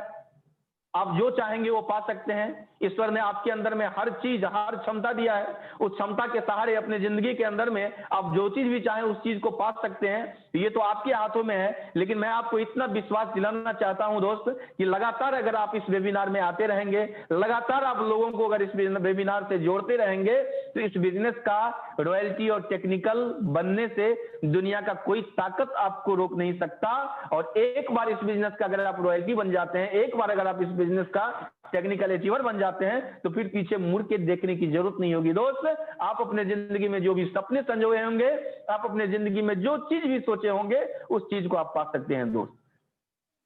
आप जो चाहेंगे वो पा सकते हैं। ईश्वर ने आपके अंदर में हर चीज, हर क्षमता दिया है। उस क्षमता के सहारे अपने जिंदगी के अंदर में आप जो चीज भी चाहें उस चीज को पा सकते हैं। ये तो आपके हाथों में है, लेकिन मैं आपको इतना विश्वास दिलाना चाहता हूं दोस्त कि लगातार अगर आप इस वेबिनार में आते रहेंगे, लगातार आप लोगों को अगर इस वेबिनार से जोड़ते रहेंगे, तो इस बिजनेस का रॉयल्टी और टेक्निकल बनने से दुनिया का कोई ताकत आपको रोक नहीं सकता। और एक बार इस बिजनेस का अगर आप रॉयल्टी बन जाते हैं, एक बार अगर आप इस बिजनेस का टेक्निकल अचीवर बन जाते हैं, तो फिर पीछे मुड़ के देखने की जरूरत नहीं होगी दोस्त। आप अपने जिंदगी में जो भी सपने संजोए होंगे, आप अपने जिंदगी में जो चीज भी सोचे होंगे, उस चीज को आप पा सकते हैं दोस्त।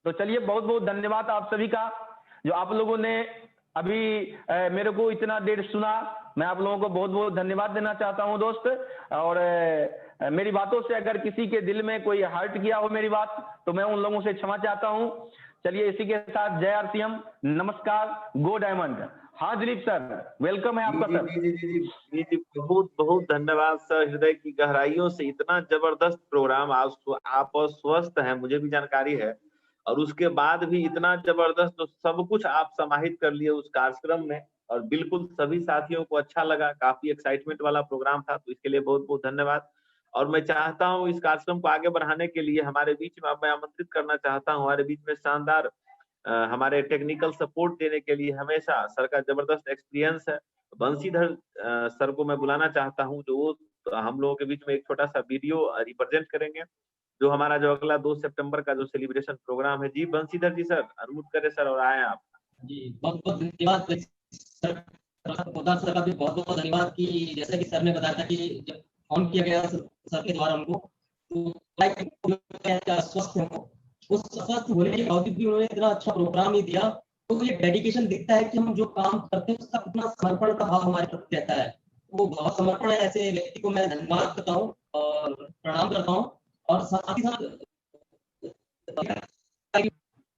तो चलिए, बहुत बहुत धन्यवाद आप सभी का, जो आप लोगों ने अभी मेरे को इतना देर सुना। मैं आप लोगों को बहुत बहुत धन्यवाद देना चाहता हूं दोस्त। और मेरी बातों से अगर किसी के दिल में कोई हर्ट किया हो मेरी बात, तो मैं उन लोगों से क्षमा चाहता हूं। चलिए, इसी के साथ जय RCM, नमस्कार, गो डायमंड। हाँ दिलीप सर, वेलकम है आपका सर। जी, बहुत बहुत धन्यवाद सर। हृदय की गहराइयों से इतना जबरदस्त प्रोग्राम, आप स्वस्थ हैं, मुझे भी जानकारी है, और उसके बाद भी इतना जबरदस्त तो सब कुछ आप समाहित कर लिए उस कार्यक्रम में, और बिल्कुल सभी साथियों को अच्छा लगा। काफी एक्साइटमेंट वाला प्रोग्राम था, तो इसके लिए बहुत बहुत धन्यवाद। और मैं चाहता हूं इस कार्यक्रम को आगे बढ़ाने के लिए हमारे बीच में, अब मैं आमंत्रित करना चाहता हूं हमारे बीच में शानदार हमारे टेक्निकल सपोर्ट देने के लिए, हमेशा सर का जबरदस्त एक्सपीरियंस है, बंसीधर सर को मैं बुलाना चाहता हूं, जो हम लोगों के बीच में एक छोटा सा वीडियो रिप्रेजेंट करेंगे, जो हमारा जो अगला 2 सितंबर का जो सेलिब्रेशन प्रोग्राम है। जी बंसीधर जी सर, अनुमोद करें सर, और आए आप। जी, बहुत बहुत धन्यवाद सर, पोदार सर का भी बहुत बहुत धन्यवाद कि जैसा कि सर ने बताया था कि जब फोन किया गया सर के द्वारा हमको, तो स्वस्थ है, उस स्वस्थ होने के बावजूद भी उन्होंने इतना अच्छा प्रोग्राम ही दिया। तो ये डेडिकेशन दिखता है कि हम जो काम करते हैं उसका कितना समर्पण का भाव हमारे प्रति रहता है। वो बहुत समर्पण है, ऐसे व्यक्ति को मैं धन्यवाद करता हूँ और प्रणाम करता हूँ। और साथ ही साथ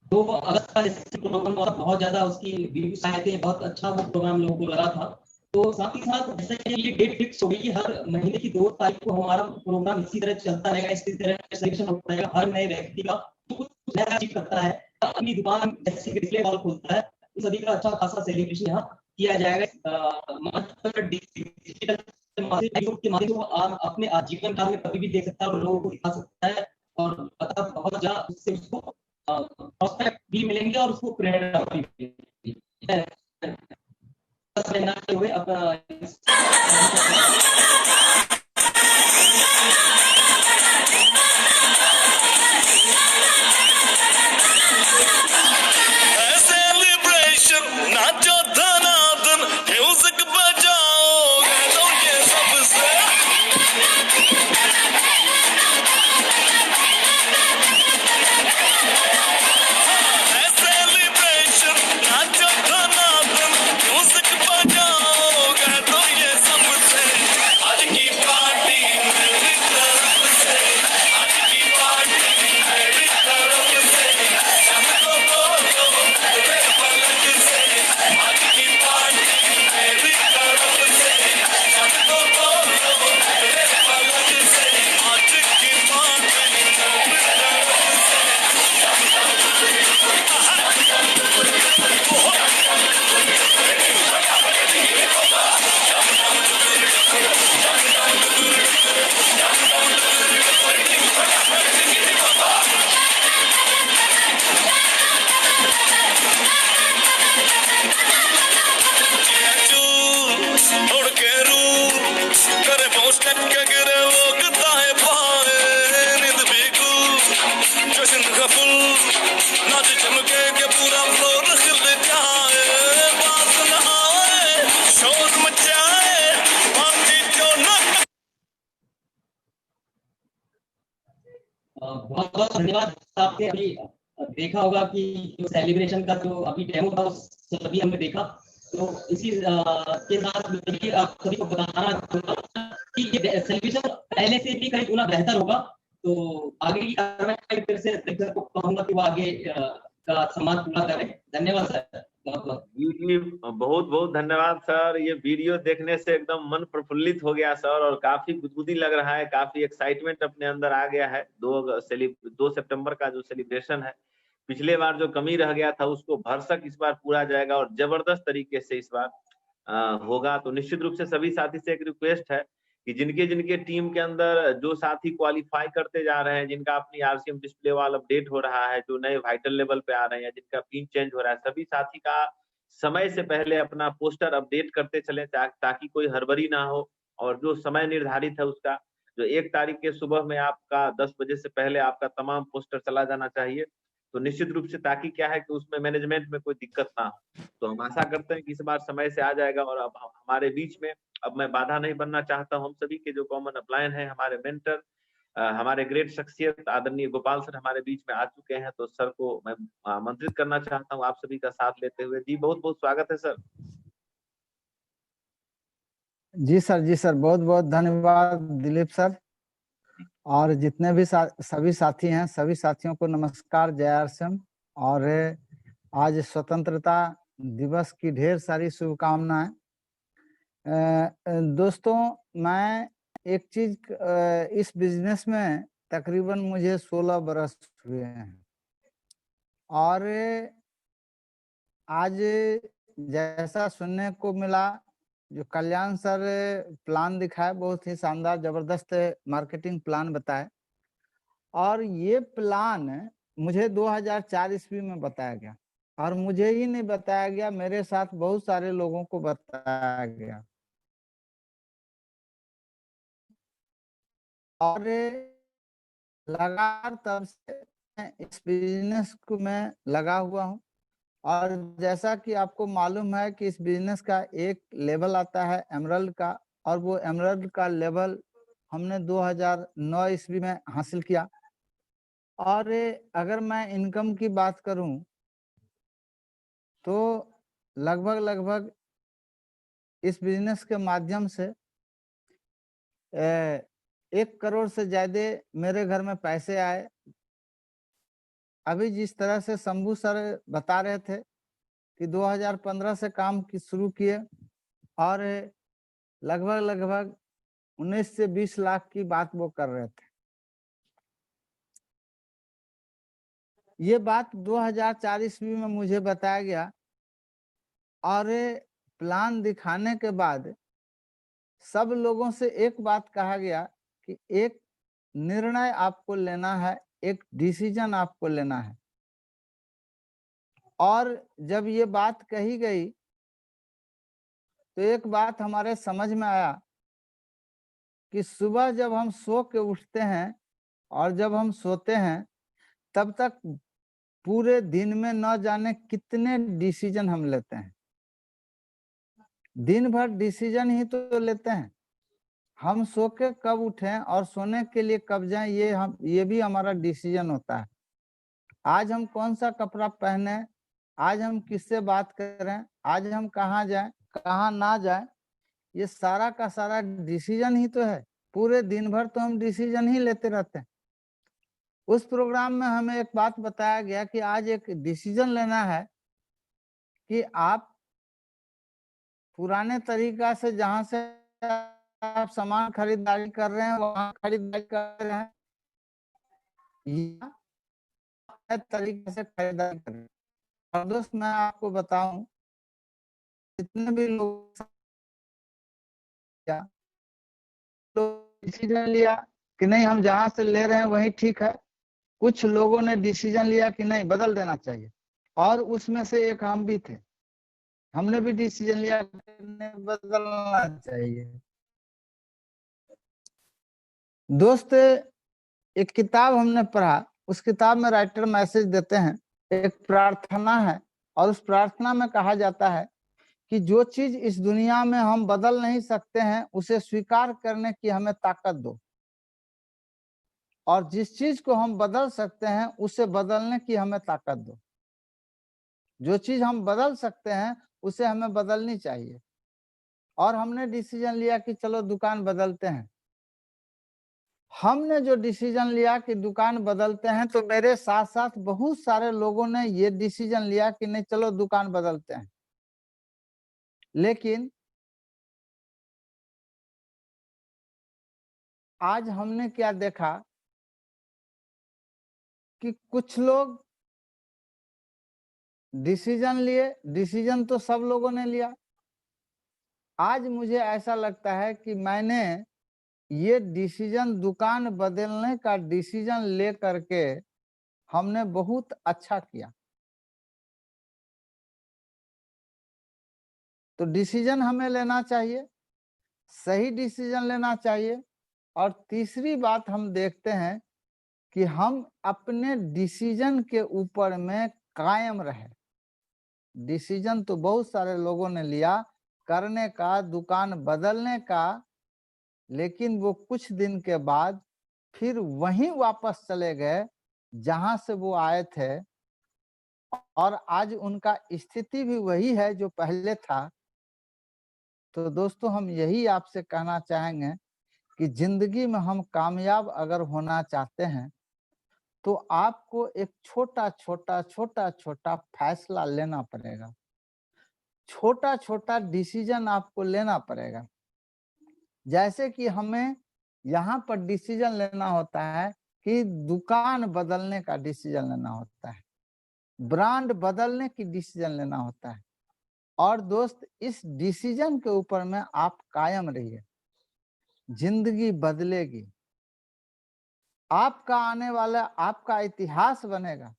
2 अगस्त का प्रोग्राम बहुत ज्यादा उसकी व्यूज आए थे, बहुत अच्छा वो प्रोग्राम लोगों को लगा था। तो साथ ही साथ जैसे कि ये डेट फिक्स हो गई कि हर महीने की 2 तारीख को हमारा प्रोग्राम इसी तरह चलता रहेगा, इसी तरह सेलिब्रेशन होता रहेगा। हर नए व्यक्ति का कुछ नया चीज करता है, अपनी दुकान जैसे डिस्प्ले वॉल खोलता है, तो सभी का अच्छा खासा सेलिब्रेशन यहाँ किया जाएगा। डिजिटल के माध्यम से अपने आजीवन काल में कभी भी देख सकता है और लोगों को दिखा सकता है, और बहुत ज्यादा उससे उसको प्रोस्पेक्ट भी मिलेंगे और उसको प्रेरणा भी मिलेगी। हुए अपना बहुत बहुत धन्यवाद। आपने अभी देखा होगा कि जो सेलिब्रेशन का जो अभी डेमो था सभी हमने देखा, तो इसी के साथ आप सभी को बताना कि ये सेलिब्रेशन पहले से भी कहीं गुना बेहतर होगा। तो आगे की कार्रवाई फिर से को कहूंगा कि वो आगे का सम्मान पूरा करें। धन्यवाद सर, बहुत बहुत धन्यवाद सर। ये वीडियो देखने से एकदम मन प्रफुल्लित हो गया सर, और काफी गुदगुदी लग रहा है, काफी एक्साइटमेंट अपने अंदर आ गया है। 2 सितंबर का जो सेलिब्रेशन है, पिछले बार जो कमी रह गया था उसको भरसक इस बार पूरा जाएगा और जबरदस्त तरीके से इस बार होगा। तो निश्चित रूप से सभी साथी से एक रिक्वेस्ट है कि जिनके जिनके टीम के अंदर जो साथी क्वालिफाई करते जा रहे हैं, जिनका अपनी आरसीएम डिस्प्ले वाल अपडेट हो रहा है, जो नए वाइटल लेवल पे आ रहे हैं, जिनका पिन चेंज हो रहा है, सभी साथी का समय से पहले अपना पोस्टर अपडेट करते चले ताकि कोई हड़बड़ी ना हो। और जो समय निर्धारित है उसका, जो 1 तारीख के सुबह में आपका 10 बजे से पहले आपका तमाम पोस्टर चला जाना चाहिए। तो निश्चित रूप से ताकि क्या है कि उसमें मैनेजमेंट में कोई दिक्कत ना हो। तो हम आशा करते हैं कि इस बार समय से आ जाएगा। और अब हमारे बीच में, अब मैं बाधा नहीं बनना चाहता हूँ, हम सभी के जो कॉमन अपलायन है, हमारे मेंटर, हमारे ग्रेट शख्सियत आदरणीय गोपाल सर हमारे बीच में आ चुके हैं। तो सर को मैं आमंत्रित करना चाहता हूँ आप सभी का साथ लेते हुए। जी बहुत बहुत स्वागत है सर। जी सर, बहुत बहुत धन्यवाद दिलीप सर। और जितने भी सभी साथी हैं, सभी साथियों को नमस्कार, जय आरसीएम। और आज स्वतंत्रता दिवस की ढेर सारी शुभकामनाएं। दोस्तों, मैं एक चीज, इस बिजनेस में तकरीबन मुझे 16 बरस हुए हैं और आज जैसा सुनने को मिला, जो कल्याण सर प्लान दिखाए, बहुत ही शानदार जबरदस्त मार्केटिंग प्लान बताए। और ये प्लान मुझे 2004 ईस्वी में बताया गया और मुझे ही नहीं बताया गया, मेरे साथ बहुत सारे लोगों को बताया गया। और लगातार तब से इस बिजनेस को मैं लगा हुआ हूँ। और जैसा कि आपको मालूम है कि इस बिजनेस का एक लेवल आता है एमरल्ड का, और वो एमरल्ड का लेवल हमने 2009 ईस्वी में हासिल किया। और अगर मैं इनकम की बात करूं तो लगभग इस बिजनेस के माध्यम से 1 करोड़ से ज्यादा मेरे घर में पैसे आए। अभी जिस तरह से शंभू सर बता रहे थे कि 2015 से काम की शुरू किए और लगभग 19 से 20 लाख की बात वो कर रहे थे। ये बात 2004 ईस्वी में मुझे बताया गया और प्लान दिखाने के बाद सब लोगों से एक बात कहा गया कि एक निर्णय आपको लेना है, एक डिसीजन आपको लेना है। और जब ये बात कही गई तो एक बात हमारे समझ में आया कि सुबह जब हम सो के उठते हैं और जब हम सोते हैं, तब तक पूरे दिन में न जाने कितने डिसीजन हम लेते हैं। दिन भर डिसीजन ही तो लेते हैं। हम सो के कब उठें और सोने के लिए कब जाएं, ये भी हमारा डिसीजन होता है। आज हम कौन सा कपड़ा पहने, आज हम किससे बात करें, आज हम कहाँ जाएं, कहाँ ना जाएं, ये सारा का सारा डिसीजन ही तो है। पूरे दिन भर तो हम डिसीजन ही लेते रहते हैं। उस प्रोग्राम में हमें एक बात बताया गया कि आज एक डिसीजन लेना है कि आप पुराने तरीका से, जहां से आप सामान खरीदारी कर रहे हैं वहां खरीदारी कर रहे हैं, या तरीके से खरीदारी कर रहे हैं। और दोस्त, मैं आपको बताऊं, जितने भी लोग डिसीजन लिया कि नहीं हम जहां से ले रहे हैं वही ठीक है, कुछ लोगों ने डिसीजन लिया कि नहीं बदल देना चाहिए, और उसमें से एक हम भी थे। हमने भी डिसीजन लिया कि नहीं बदलना चाहिए। दोस्त, एक किताब हमने पढ़ा, उस किताब में राइटर मैसेज देते हैं, एक प्रार्थना है और उस प्रार्थना में कहा जाता है कि जो चीज इस दुनिया में हम बदल नहीं सकते हैं उसे स्वीकार करने की हमें ताकत दो, और जिस चीज को हम बदल सकते हैं उसे बदलने की हमें ताकत दो। जो चीज हम बदल सकते हैं उसे हमें बदलनी चाहिए। और हमने डिसीजन लिया कि चलो दुकान बदलते हैं। हमने जो डिसीजन लिया कि दुकान बदलते हैं, तो मेरे साथ साथ बहुत सारे लोगों ने ये डिसीजन लिया कि नहीं चलो दुकान बदलते हैं। लेकिन आज हमने क्या देखा कि कुछ लोग डिसीजन लिए, डिसीजन तो सब लोगों ने लिया। आज मुझे ऐसा लगता है कि मैंने ये डिसीजन, दुकान बदलने का डिसीजन ले करके हमने बहुत अच्छा किया। तो डिसीजन हमें लेना चाहिए, सही डिसीजन लेना चाहिए। और तीसरी बात हम देखते हैं कि हम अपने डिसीजन के ऊपर में कायम रहे। डिसीजन तो बहुत सारे लोगों ने लिया करने का, दुकान बदलने का, लेकिन वो कुछ दिन के बाद फिर वहीं वापस चले गए जहां से वो आए थे, और आज उनका स्थिति भी वही है जो पहले था। तो दोस्तों, हम यही आपसे कहना चाहेंगे कि जिंदगी में हम कामयाब अगर होना चाहते हैं तो आपको एक छोटा छोटा फैसला लेना पड़ेगा, छोटा छोटा डिसीजन आपको लेना पड़ेगा। जैसे कि हमें यहाँ पर डिसीजन लेना होता है कि दुकान बदलने का डिसीजन लेना होता है, ब्रांड बदलने की डिसीजन लेना होता है। और दोस्त, इस डिसीजन के ऊपर में आप कायम रहिए, जिंदगी बदलेगी, आपका आने वाला, आपका इतिहास बनेगा।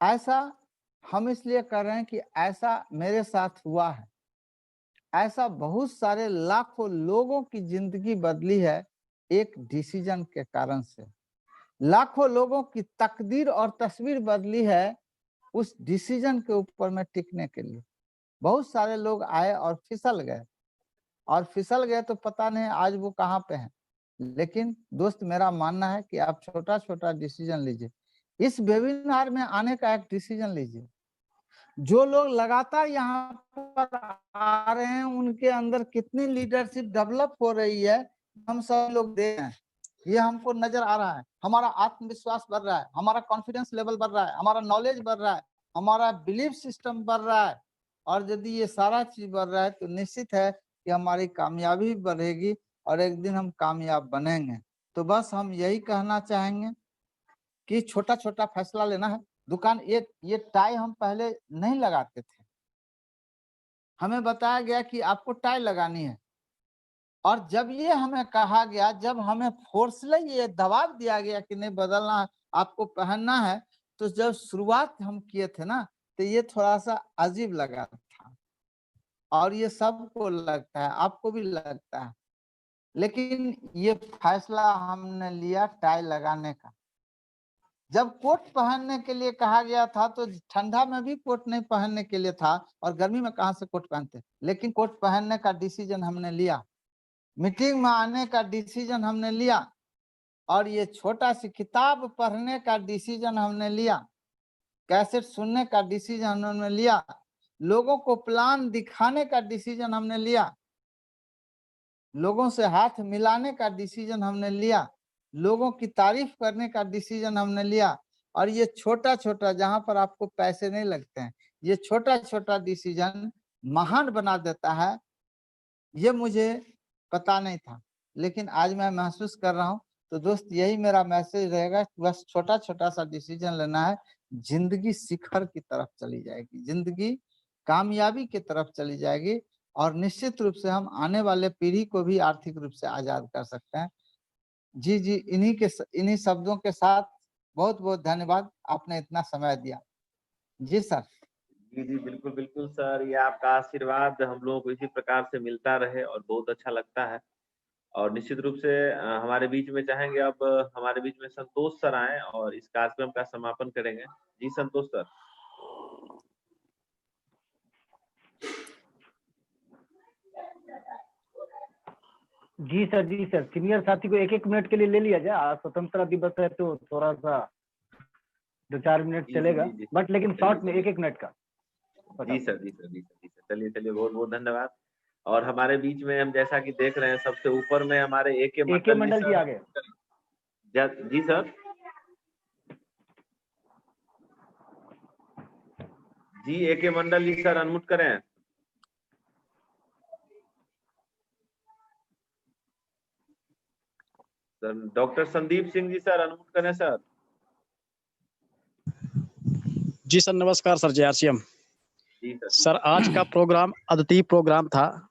ऐसा हम इसलिए कर रहे हैं कि ऐसा मेरे साथ हुआ है, ऐसा बहुत सारे लाखों लोगों की जिंदगी बदली है एक डिसीजन के कारण से। लाखों लोगों की तकदीर और तस्वीर बदली है उस डिसीजन के ऊपर में टिकने के लिए। बहुत सारे लोग आए और फिसल गए, और फिसल गए तो पता नहीं आज वो कहाँ पे हैं। लेकिन दोस्त, मेरा मानना है कि आप छोटा छोटा डिसीजन लीजिए। इस वेबिनार में आने का एक डिसीजन लीजिए। जो लोग लगातार यहाँ पर आ रहे हैं उनके अंदर कितनी लीडरशिप डेवलप हो रही है हम सब लोग देख रहे हैं, ये हमको नजर आ रहा है। हमारा आत्मविश्वास बढ़ रहा है, हमारा कॉन्फिडेंस लेवल बढ़ रहा है, हमारा नॉलेज बढ़ रहा है, हमारा बिलीफ सिस्टम बढ़ रहा है। और यदि ये सारा चीज बढ़ रहा है तो निश्चित है कि हमारी कामयाबी बढ़ेगी और एक दिन हम कामयाब बनेंगे। तो बस हम यही कहना चाहेंगे कि छोटा छोटा फैसला लेना है। दुकान, ये टाई हम पहले नहीं लगाते थे, हमें बताया गया कि आपको टाई लगानी है। और जब ये हमें कहा गया, जब हमें फोर्सली ये दबाव दिया गया कि नहीं बदलना है, आपको पहनना है, तो जब शुरुआत हम किए थे ना, तो ये थोड़ा सा अजीब लगा था, और ये सबको लगता है, आपको भी लगता है। लेकिन ये फैसला हमने लिया टाई लगाने का। जब कोट पहनने के लिए कहा गया था तो ठंडा में भी कोट नहीं पहनने के लिए था, और गर्मी में कहां से कोट पहनते, लेकिन कोट पहनने का डिसीजन हमने लिया। मीटिंग में आने का डिसीजन हमने लिया, और ये छोटा सी किताब पढ़ने का डिसीजन हमने लिया, कैसेट सुनने का डिसीजन हमने लिया, लोगों को प्लान दिखाने का डिसीजन हमने लिया, लोगों से हाथ मिलाने का डिसीजन हमने लिया, लोगों की तारीफ करने का डिसीजन हमने लिया। और ये छोटा छोटा, जहां पर आपको पैसे नहीं लगते हैं, ये छोटा छोटा डिसीजन महान बना देता है। ये मुझे पता नहीं था, लेकिन आज मैं महसूस कर रहा हूँ। तो दोस्त, यही मेरा मैसेज रहेगा, बस छोटा छोटा सा डिसीजन लेना है, जिंदगी शिखर की तरफ चली जाएगी, जिंदगी कामयाबी की तरफ चली जाएगी, और निश्चित रूप से हम आने वाले पीढ़ी को भी आर्थिक रूप से आजाद कर सकते हैं। जी जी, इन्हीं शब्दों के साथ बहुत बहुत धन्यवाद, आपने इतना समय दिया। जी सर। जी जी, बिल्कुल बिल्कुल सर, ये आपका आशीर्वाद हम लोगों को इसी प्रकार से मिलता रहे और बहुत अच्छा लगता है। और निश्चित रूप से हमारे बीच में चाहेंगे अब हमारे बीच में संतोष सर आए और इस कार्यक्रम का समापन करेंगे। जी संतोष सर। जी सर, सीनियर साथी को 1-1 मिनट के लिए ले लिया जाए। आज स्वतंत्रता दिवस है तो थोड़ा सा 2-4 मिनट चलेगा, बट लेकिन शॉर्ट में 1-1 मिनट का। जी सर, जी सर, जी सर, जी सर, चलिए बहुत बहुत धन्यवाद। और हमारे बीच में हम जैसा कि देख रहे हैं सबसे ऊपर में हमारे एके मंडल जी आ गए। जी सर। जी एके मंडल जी सर, अनम्यूट करें। Sir doctor Sandeep Singh ji sir, unmute करें सर। जी सर, नमस्कार सर, जय आरसीएम। जी सर। सर, आज का प्रोग्राम अद्वितीय प्रोग्राम था।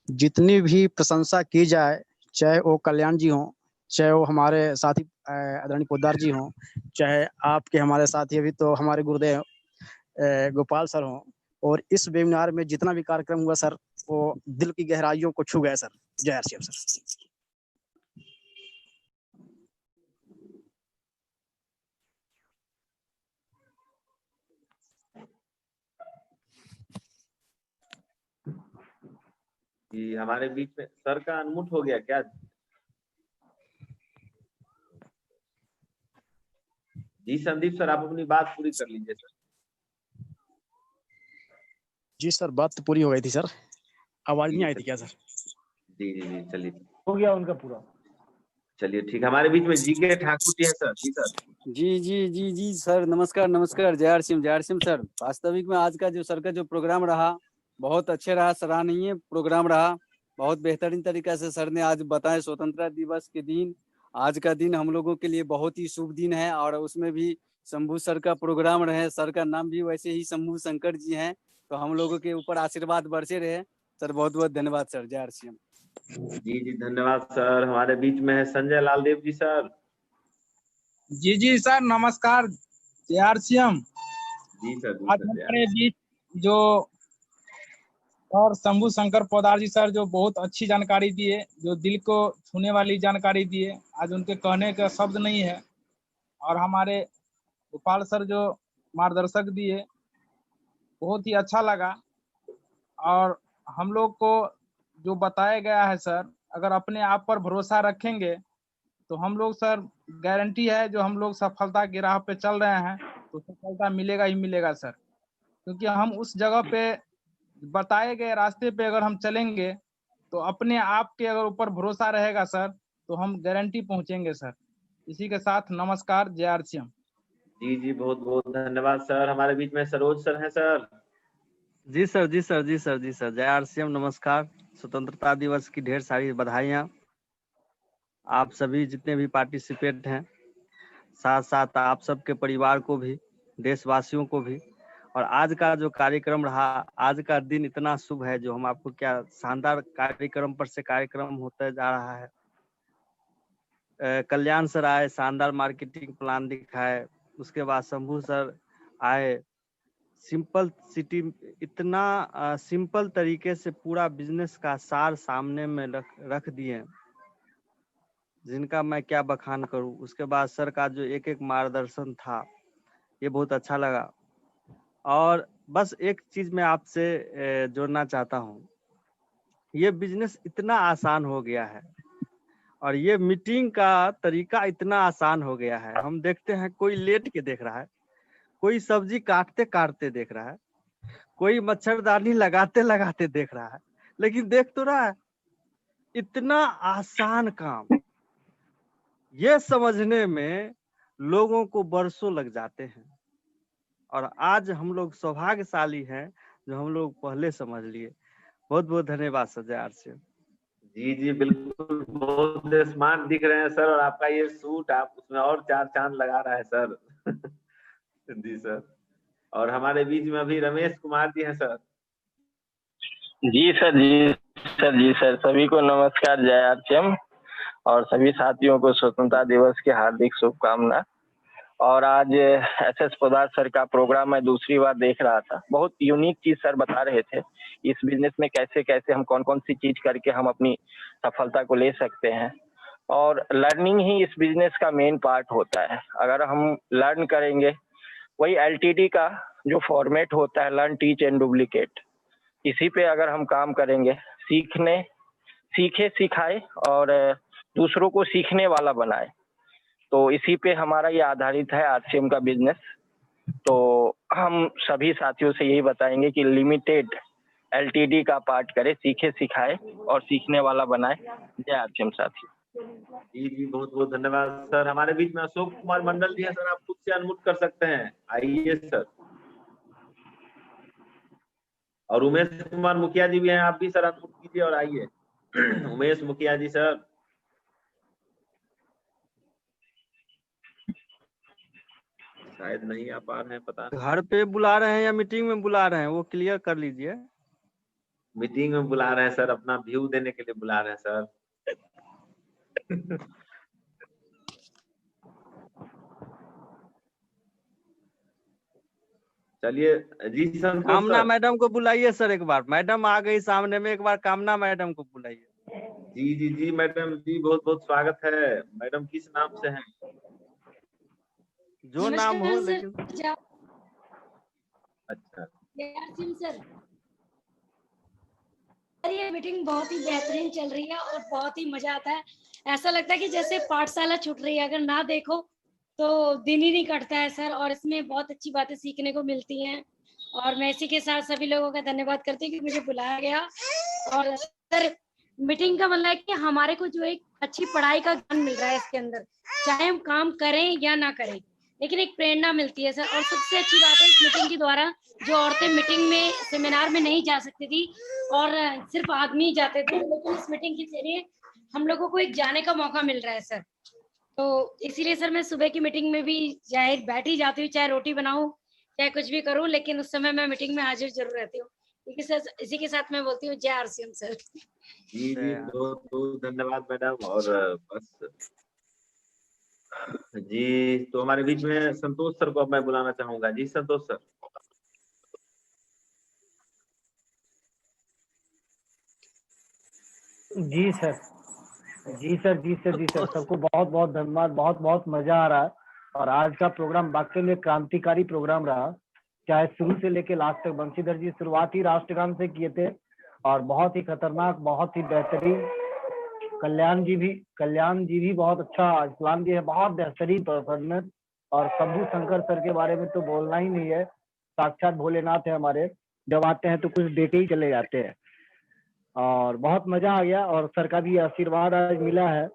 जितनी भी प्रशंसा की जाए, चाहे वो कल्याण जी हों, चाहे वो हमारे साथी आदरणीय पोद्दार जी हों, चाहे आपके हमारे साथी अभी तो हमारे गुरुदेव गोपाल सर हों, और इस वेबिनार में जितना भी कार्यक्रम हुआ सर, वो दिल की गहराइयों को छू गए सर। जय आरसीएम सर। जी, हमारे बीच में सर का अनमुट हो गया क्या? जी संदीप सर, आप अपनी बात पूरी कर लीजिए सर। जी सर, बात तो पूरी हो गई थी सर, आवाज नहीं आई थी क्या सर? जी जी जी, चलिए हो गया उनका पूरा। चलिए ठीक। हमारे बीच में जीके ठाकुर जी है सर। जी सर। जी सर, नमस्कार नमस्कार। जय आरसीएम सर। वास्तविक में आज का जो सर का जो प्रोग्राम रहा बहुत अच्छे रहा, सराहनीय प्रोग्राम रहा। बहुत बेहतरीन तरीका से सर ने आज बताया स्वतंत्रता दिवस के दिन। आज का दिन हम लोगों के लिए बहुत ही शुभ दिन है, और उसमें भी शंभू सर का प्रोग्राम रहे। सर का नाम भी वैसे ही शंभू शंकर जी हैं, तो हम लोगों के ऊपर आशीर्वाद बरसे रहे। सर बहुत बहुत धन्यवाद सर। जय आरसीएम। जी जी धन्यवाद सर। हमारे बीच में है संजय लाल देव जी सर। जी सर, नमस्कार। जय आरसीएम। जी सर। आज हमारे बीच जो और शंभू शंकर पोद्दार जी सर जो बहुत अच्छी जानकारी दिए, जो दिल को छूने वाली जानकारी दिए, आज उनके कहने का शब्द नहीं है। और हमारे गोपाल सर जो मार्गदर्शक दिए, बहुत ही अच्छा लगा। और हम लोग को जो बताया गया है सर, अगर अपने आप पर भरोसा रखेंगे तो हम लोग सर, गारंटी है जो हम लोग सफलता की राह पे चल रहे हैं तो सफलता मिलेगा ही मिलेगा सर। क्योंकि हम उस जगह पे बताए गए रास्ते पे अगर हम चलेंगे तो अपने आप के अगर ऊपर भरोसा रहेगा सर तो हम गारंटी पहुंचेंगे सर। इसी के साथ नमस्कार। जय आरसीएम। जी जी बहुत बहुत धन्यवाद सर। हमारे बीच में सरोज सर हैं सर। जी सर। जय आरसीएम, नमस्कार। स्वतंत्रता दिवस की ढेर सारी बधाइयाँ आप सभी जितने भी पार्टिसिपेंट हैं, साथ साथ आप सबके परिवार को भी, देशवासियों को भी। और आज का जो कार्यक्रम रहा, आज का दिन इतना शुभ है जो हम आपको क्या शानदार कार्यक्रम पर से कार्यक्रम होता जा रहा है। कल्याण सर आए, शानदार मार्केटिंग प्लान दिखाए। उसके बाद शंभू सर आए, सिंपल सिटी, इतना सिंपल तरीके से पूरा बिजनेस का सार सामने में रख दिए, जिनका मैं क्या बखान करूं। उसके बाद सर का जो एक एक मार्गदर्शन था, ये बहुत अच्छा लगा। और बस एक चीज मैं आपसे जोड़ना चाहता हूं, ये बिजनेस इतना आसान हो गया है और ये मीटिंग का तरीका इतना आसान हो गया है। हम देखते हैं कोई लेट के देख रहा है, कोई सब्जी काटते काटते देख रहा है, कोई मच्छरदानी लगाते लगाते देख रहा है, लेकिन देख तो रहा है। इतना आसान काम, ये समझने में लोगों को बरसों लग जाते हैं। और आज हम लोग सौभाग्यशाली हैं जो हम लोग पहले समझ लिए। बहुत बहुत धन्यवाद सर। जय आरसीएम। जी जी बिल्कुल, बहुत स्मार्ट दिख रहे हैं सर। और आपका ये सूट, आप उसमें और 4 चांद लगा रहा है सर। जी सर। और हमारे बीच में अभी रमेश कुमार जी हैं सर। जी सर। सभी को नमस्कार। जय आरसीएम और सभी साथियों को स्वतंत्रता दिवस की हार्दिक शुभकामना। और आज एसएस पोद्दार सर का प्रोग्राम मैं दूसरी बार देख रहा था। बहुत यूनिक चीज सर बता रहे थे, इस बिजनेस में कैसे कैसे हम कौन कौन सी चीज करके हम अपनी सफलता को ले सकते हैं। और लर्निंग ही इस बिजनेस का मेन पार्ट होता है। अगर हम लर्न करेंगे, वही एलटीडी का जो फॉर्मेट होता है, लर्न टीच एंड डुप्लीकेट, इसी पे अगर हम काम करेंगे, सीखे सिखाए और दूसरों को सीखने वाला बनाए, तो इसी पे हमारा ये आधारित है आरसीएम का बिजनेस। तो हम सभी साथियों से यही बताएंगे कि लिमिटेड एलटीडी का पार्ट करे, सीखे सिखाए और सीखने वाला बनाए। जय आरसीएम साथी। जी जी बहुत बहुत धन्यवाद सर। हमारे बीच में अशोक कुमार मंडल जी हैं सर, आप खुद से अनम्यूट कर सकते हैं, आइए सर। और उमेश कुमार मुखिया जी भी हैं, आप भी सर अनम्यूट कीजिए और आइए। उमेश मुखिया जी सर। शायद नहीं आ पा रहे हैं, पता नहीं। घर पे बुला रहे हैं या मीटिंग में बुला रहे हैं, वो क्लियर कर लीजिए। मीटिंग में बुला रहे हैं सर, अपना व्यू देने के लिए बुला रहे हैं सर। चलिए जी संतोष कामना सर। मैडम को बुलाइए सर एक बार, मैडम आ गई सामने में, एक बार कामना मैडम को बुलाइए। जी जी जी मैडम जी, बहुत बहुत स्वागत है। मैडम किस नाम से हैं? जो नाम हो लेकिन। अच्छा सर, ये मीटिंग बहुत ही बेहतरीन चल रही है और बहुत ही मजा आता है। ऐसा लगता है कि जैसे पाठशाला छूट रही है, अगर ना देखो तो दिन ही नहीं कटता है सर। और इसमें बहुत अच्छी बातें सीखने को मिलती हैं। और मैं इसी के साथ सभी लोगों का धन्यवाद करती हूँ कि मुझे बुलाया गया। और सर, मीटिंग का मतलब है कि हमारे को जो एक अच्छी पढ़ाई का ज्ञान मिल रहा है इसके अंदर, चाहे हम काम करें या ना करें, लेकिन एक प्रेरणा मिलती है सर। और सबसे अच्छी बात है इस मीटिंग के द्वारा, जो औरतें मीटिंग में सेमिनार में नहीं जा सकती थी और सिर्फ आदमी जाते थे, लेकिन इस मीटिंग के जरिए हम लोगों को एक जाने का मौका मिल रहा है सर। तो इसीलिए सर मैं सुबह की मीटिंग में भी चाहे बैठ ही जाती हूँ, चाहे रोटी बनाऊं, चाहे कुछ भी करूं, लेकिन उस समय मैं मीटिंग में हाजिर जरूर रहती हूँ। इसी के साथ मैं बोलती हूँ जय आरसीएम सर। जी जी, बहुत बहुत धन्यवाद मैडम। और बस जी, तो हमारे बीच में संतोष सर को अब मैं बुलाना चाहूंगा। जी संतोष सर। जी सर, जी सर, जी सर, जी सर, सबको बहुत बहुत धन्यवाद। बहुत बहुत मजा आ रहा है और आज का प्रोग्राम वाकई में क्रांतिकारी प्रोग्राम रहा। चाहे शुरू से लेके लास्ट तक बंशीधर जी शुरुआत ही राष्ट्रगान से किए थे और बहुत ही खतरनाक, बहुत ही बेहतरीन। कल्याण जी भी बहुत अच्छा, इस्लाम जी है, बहुत बेहतरीन परफॉर्मेंस। और शंभू शंकर सर के बारे में तो बोलना ही नहीं है, साक्षात भोलेनाथ है हमारे। जब आते हैं तो कुछ देके ही चले जाते हैं और बहुत मजा आ गया। और सर का भी आशीर्वाद आज मिला है,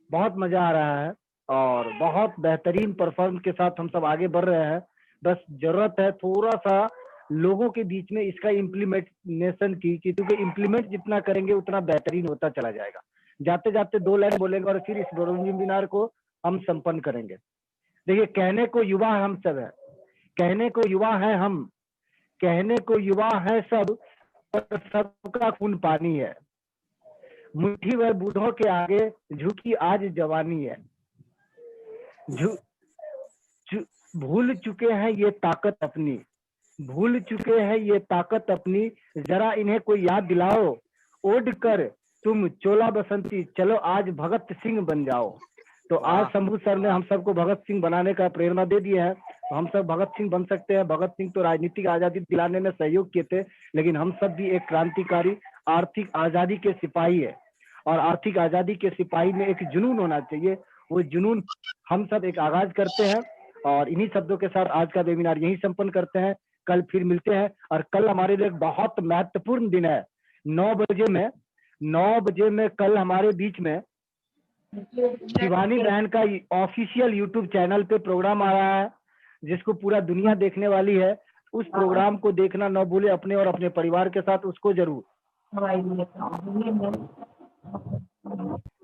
बहुत मजा आ रहा है और बहुत बेहतरीन परफॉर्मेंस के साथ हम सब आगे बढ़ रहे हैं। बस जरूरत है थोड़ा सा लोगों के बीच में इसका इम्प्लीमेंटेशन की, क्योंकि इम्प्लीमेंट जितना करेंगे उतना बेहतरीन होता चला जाएगा। जाते जाते 2 लाइन बोलेंगे और फिर इस वेबिनार को हम संपन्न करेंगे। देखिए, कहने को युवा हम सब है, कहने को युवा है हम, कहने को युवा है सब, पर सबका खून पानी है। मुट्ठी भर बूढ़ों के आगे झुकी आज जवानी है। भूल चुके हैं ये ताकत अपनी, भूल चुके हैं ये ताकत अपनी, जरा इन्हें कोई याद दिलाओ। ओढ़ कर तुम चोला बसंती, चलो आज भगत सिंह बन जाओ। तो आज शंभू सर ने हम सबको भगत सिंह बनाने का प्रेरणा दे दिया है, तो हम सब भगत सिंह बन सकते हैं। भगत सिंह तो राजनीतिक आजादी दिलाने में सहयोग किए थे, लेकिन हम सब भी एक क्रांतिकारी आर्थिक आजादी के सिपाही है। और आर्थिक आजादी के सिपाही में एक जुनून होना चाहिए, वो जुनून हम सब एक आगाज करते हैं। और इन्हीं शब्दों के साथ आज का वेबिनार यही संपन्न करते हैं। कल फिर मिलते हैं और कल हमारे लिए बहुत महत्वपूर्ण दिन है। 9 बजे में कल हमारे बीच में शिवानी बहन का ऑफिशियल यूट्यूब चैनल पे प्रोग्राम आ रहा है, जिसको पूरा दुनिया देखने वाली है। उस प्रोग्राम को देखना न भूले, अपने और अपने परिवार के साथ उसको जरूर।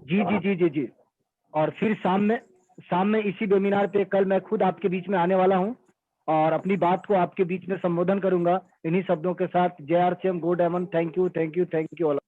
जी जी जी जी जी। और फिर शाम में इसी वेबिनार पे कल मैं खुद आपके बीच में आने वाला हूँ और अपनी बात को आपके बीच में संबोधन करूंगा इन्हीं शब्दों के साथ। जय RCM, go diamond, thank you, thank you, thank you all.